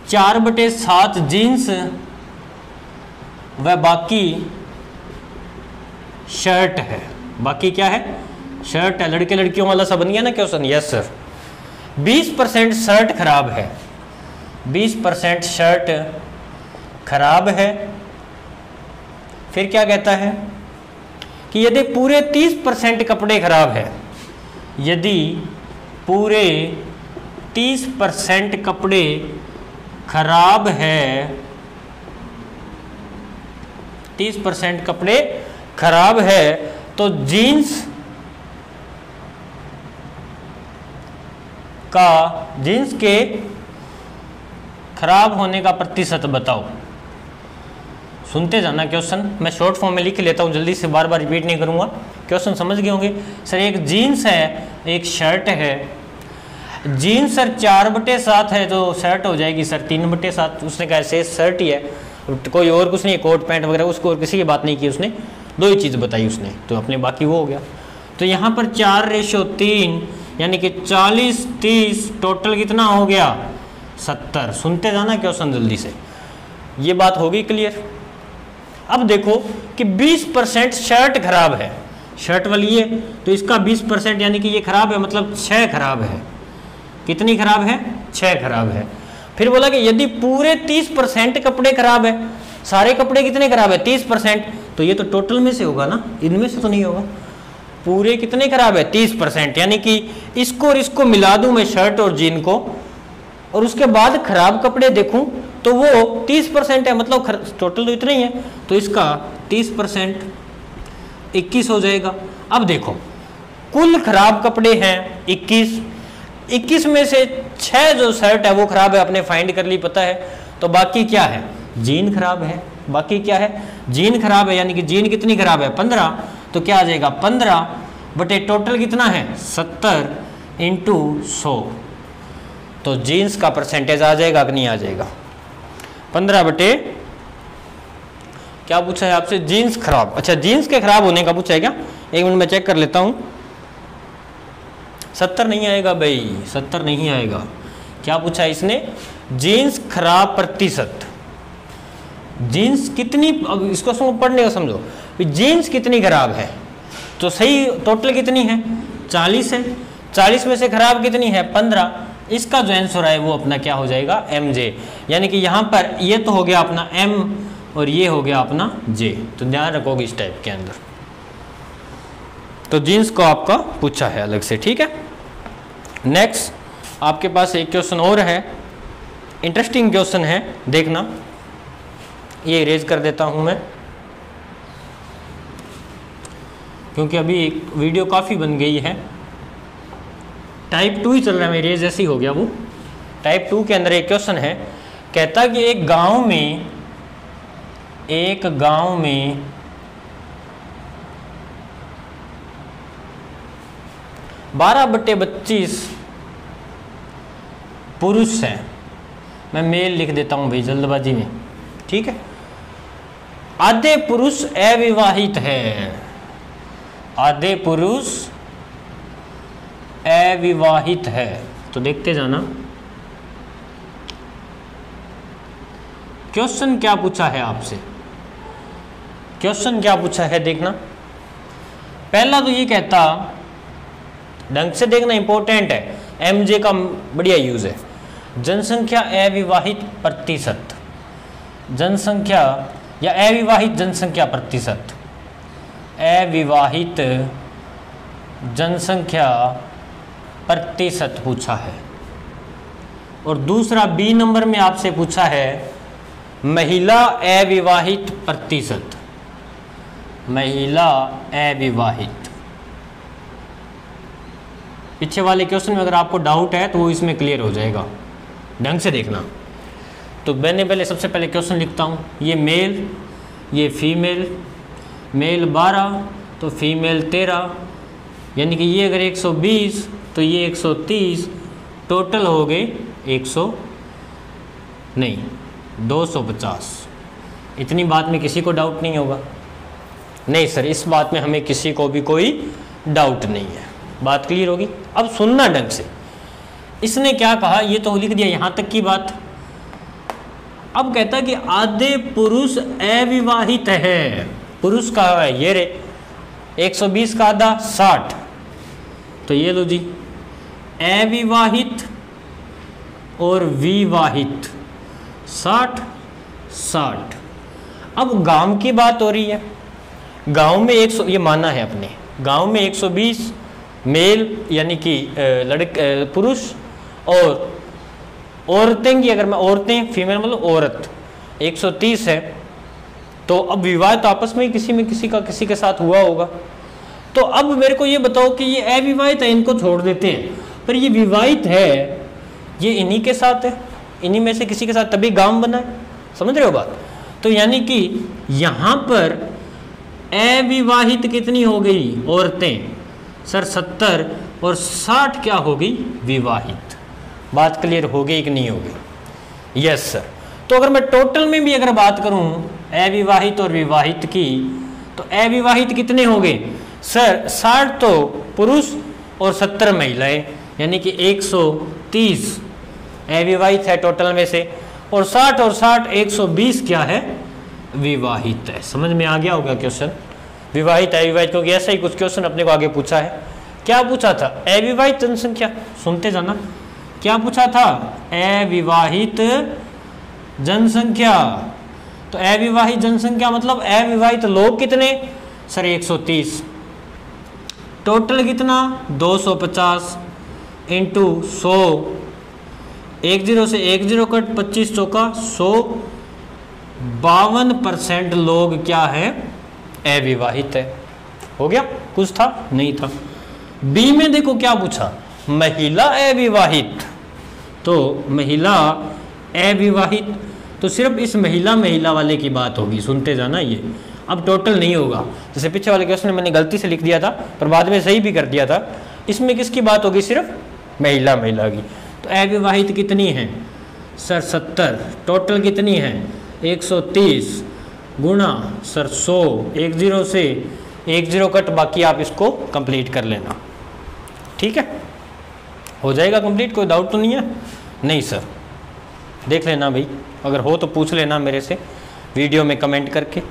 4/7 जीन्स व बाकी शर्ट है। बाकी क्या है, शर्ट है। लड़के लड़कियों वाला सा बन गया ना क्वेश्चन। Yes sir. 20% शर्ट खराब है, 20% शर्ट खराब है। फिर क्या कहता है कि यदि पूरे 30% कपड़े खराब है, यदि पूरे 30% कपड़े खराब है, 30% कपड़े खराब है, तो जीन्स के खराब होने का प्रतिशत बताओ। सुनते जाना क्वेश्चन, मैं शॉर्ट फॉर्म में लिख लेता हूँ, जल्दी से बार बार रिपीट नहीं करूँगा। क्वेश्चन समझ गए होंगे। सर एक जीन्स है, एक शर्ट है। जीन्स सर 4/7 है, जो शर्ट हो जाएगी सर 3/7। उसने कहा से शर्ट ही है, कोई और कुछ नहीं, कोट पैंट वगैरह उसको और किसी की बात नहीं की उसने, 2 ही चीज़ बताई उसने, तो अपने बाकी वो हो गया। तो यहाँ पर 4/3 यानी कि 40/30 टोटल कितना हो गया 70। सुनते जाना क्वेश्चन जल्दी से, ये बात होगी क्लियर। अब देखो कि 20% शर्ट खराब है, शर्ट वाली है, तो इसका 20% यानी कि ये खराब है, मतलब 6 खराब है। कितनी खराब है, 6 खराब है। फिर बोला कि यदि पूरे 30% कपड़े खराब है, सारे कपड़े कितने खराब है 30%, तो ये तो टोटल में से होगा ना, इनमें से तो नहीं होगा। पूरे कितने खराब है 30%, यानी कि इसको और इसको मिला दूं मैं, शर्ट और जीन को, और उसके बाद खराब कपड़े देखूं तो वो 30% है, मतलब टोटल तो इतना ही है, तो इसका 30% 21 हो जाएगा। अब देखो कुल खराब कपड़े हैं 21 में से 6 जो शर्ट है वो खराब है, आपने फाइंड कर ली, पता है। तो बाकी क्या है, जीन खराब है, बाकी क्या है, जीन खराब है, यानी कि जीन कितनी खराब है 15, तो क्या आ जाएगा 15 बटे टोटल कितना है 70 इंटू 100, तो जीन्स का परसेंटेज आ जाएगा कि नहीं आ जाएगा 15 बटे, क्या पूछा है आपसे, जीन्स खराब। अच्छा, जीन्स के खराब होने का पूछा है क्या, एक मिनट में चेक कर लेता हूं। 70 नहीं आएगा भाई, 70 नहीं आएगा। क्या पूछा है इसने, जीन्स खराब प्रतिशत, जीन्स कितनी, अब इसको पढ़ने का समझो, जीन्स कितनी खराब है, तो सही टोटल कितनी है 40 है, 40 में से खराब कितनी है 15, इसका जो आंसर है वो अपना क्या हो जाएगा MJ, यानी कि यहाँ पर ये तो हो गया अपना M और ये हो गया अपना J, तो ध्यान रखोगे इस टाइप के अंदर। तो जीन्स को आपका पूछा है अलग से, ठीक है। नेक्स्ट आपके पास एक क्वेश्चन और है, इंटरेस्टिंग क्वेश्चन है, देखना, ये इरेज कर देता हूं मैं क्योंकि अभी एक वीडियो काफ़ी बन गई है। टाइप 2 ही चल रहा है, मेरी इरेज ऐसी हो गया वो। टाइप 2 के अंदर एक क्वेश्चन है, कहता कि एक गांव में 12/25 पुरुष हैं, मैं मेल लिख देता हूं भाई जल्दबाजी में, ठीक है। आधे पुरुष अविवाहित है, आधे पुरुष अविवाहित है, तो देखते जाना क्वेश्चन क्या पूछा है आपसे, क्वेश्चन क्या पूछा है देखना। पहला तो ये कहता, ढंग से देखना इंपॉर्टेंट है, MJ का बढ़िया यूज है, जनसंख्या अविवाहित प्रतिशत, जनसंख्या या अविवाहित जनसंख्या प्रतिशत, अविवाहित जनसंख्या प्रतिशत पूछा है। और दूसरा B नंबर में आपसे पूछा है महिला अविवाहित प्रतिशत, महिला अविवाहित। पीछे वाले क्वेश्चन में अगर आपको डाउट है तो वो इसमें क्लियर हो जाएगा, ढंग से देखना। तो मैंने पहले सबसे पहले क्वेश्चन लिखता हूँ, ये मेल, ये फीमेल, मेल 12 तो फीमेल 13, यानी कि ये अगर 120 तो ये 130, टोटल हो गए 250। इतनी बात में किसी को डाउट नहीं होगा? नहीं सर, इस बात में हमें किसी को भी कोई डाउट नहीं है, बात क्लियर होगी। अब सुनना ढंग से, इसने क्या कहा ये तो लिख दिया यहाँ तक की बात। अब कहता है कि आधे पुरुष अविवाहित है, पुरुष का है ये रे 120 का आधा 60, तो ये लो जी अविवाहित और विवाहित 60। अब गांव की बात हो रही है, गांव में 100, ये माना है अपने गांव में 120 मेल यानी कि पुरुष, और औरतें की अगर मैं औरतें फीमेल मतलब औरत 130 है। तो अब विवाह तो आपस में ही किसी के साथ हुआ होगा। तो अब मेरे को ये बताओ कि ये अविवाहित है, इनको छोड़ देते हैं, पर ये विवाहित है, ये इन्हीं के साथ है, इन्हीं में से किसी के साथ, तभी गांव बना है। समझ रहे हो बात? तो यानी कि यहाँ पर अविवाहित कितनी हो गई औरतें सर 70, और 60 क्या हो गई विवाहित। बात क्लियर हो गई कि नहीं हो गई? Yes sir. तो अगर मैं टोटल में भी अगर बात करूं अविवाहित और विवाहित की, तो अविवाहित कितने हो गए सर 60 तो पुरुष और 70 महिलाएं, यानी कि 130 अविवाहित है टोटल में से, और 60 120 क्या है विवाहित है। समझ में आ गया होगा क्वेश्चन, विवाहित अविवाहित, क्योंकि ऐसा ही कुछ क्वेश्चन अपने को आगे पूछा है। क्या पूछा था? अविवाहित जनसंख्या, सुनते जाना, क्या पूछा था? अविवाहित जनसंख्या। तो अविवाहित जनसंख्या मतलब अविवाहित लोग कितने सर 130, टोटल कितना 250 इंटू 100, 10 से 10 कट 25 चौका 100, 52% लोग क्या है अविवाहित है। हो गया? कुछ था? नहीं था। बी में देखो क्या पूछा, महिला अविवाहित, तो महिला अविवाहित, तो सिर्फ इस महिला वाले की बात होगी, सुनते जाना ये, अब टोटल नहीं होगा। जैसे पीछे वाले क्वेश्चन में मैंने गलती से लिख दिया था पर बाद में सही भी कर दिया था, इसमें किसकी बात होगी, सिर्फ महिला की। तो अविवाहित कितनी है सर 70, टोटल कितनी है 130 गुणा सर 100, 10 से 10 कट, बाकी आप इसको कंप्लीट कर लेना, ठीक है, हो जाएगा कंप्लीट, कोई डाउट तो नहीं है? नहीं सर, देख लेना भाई, अगर हो तो पूछ लेना मेरे से वीडियो में कमेंट करके।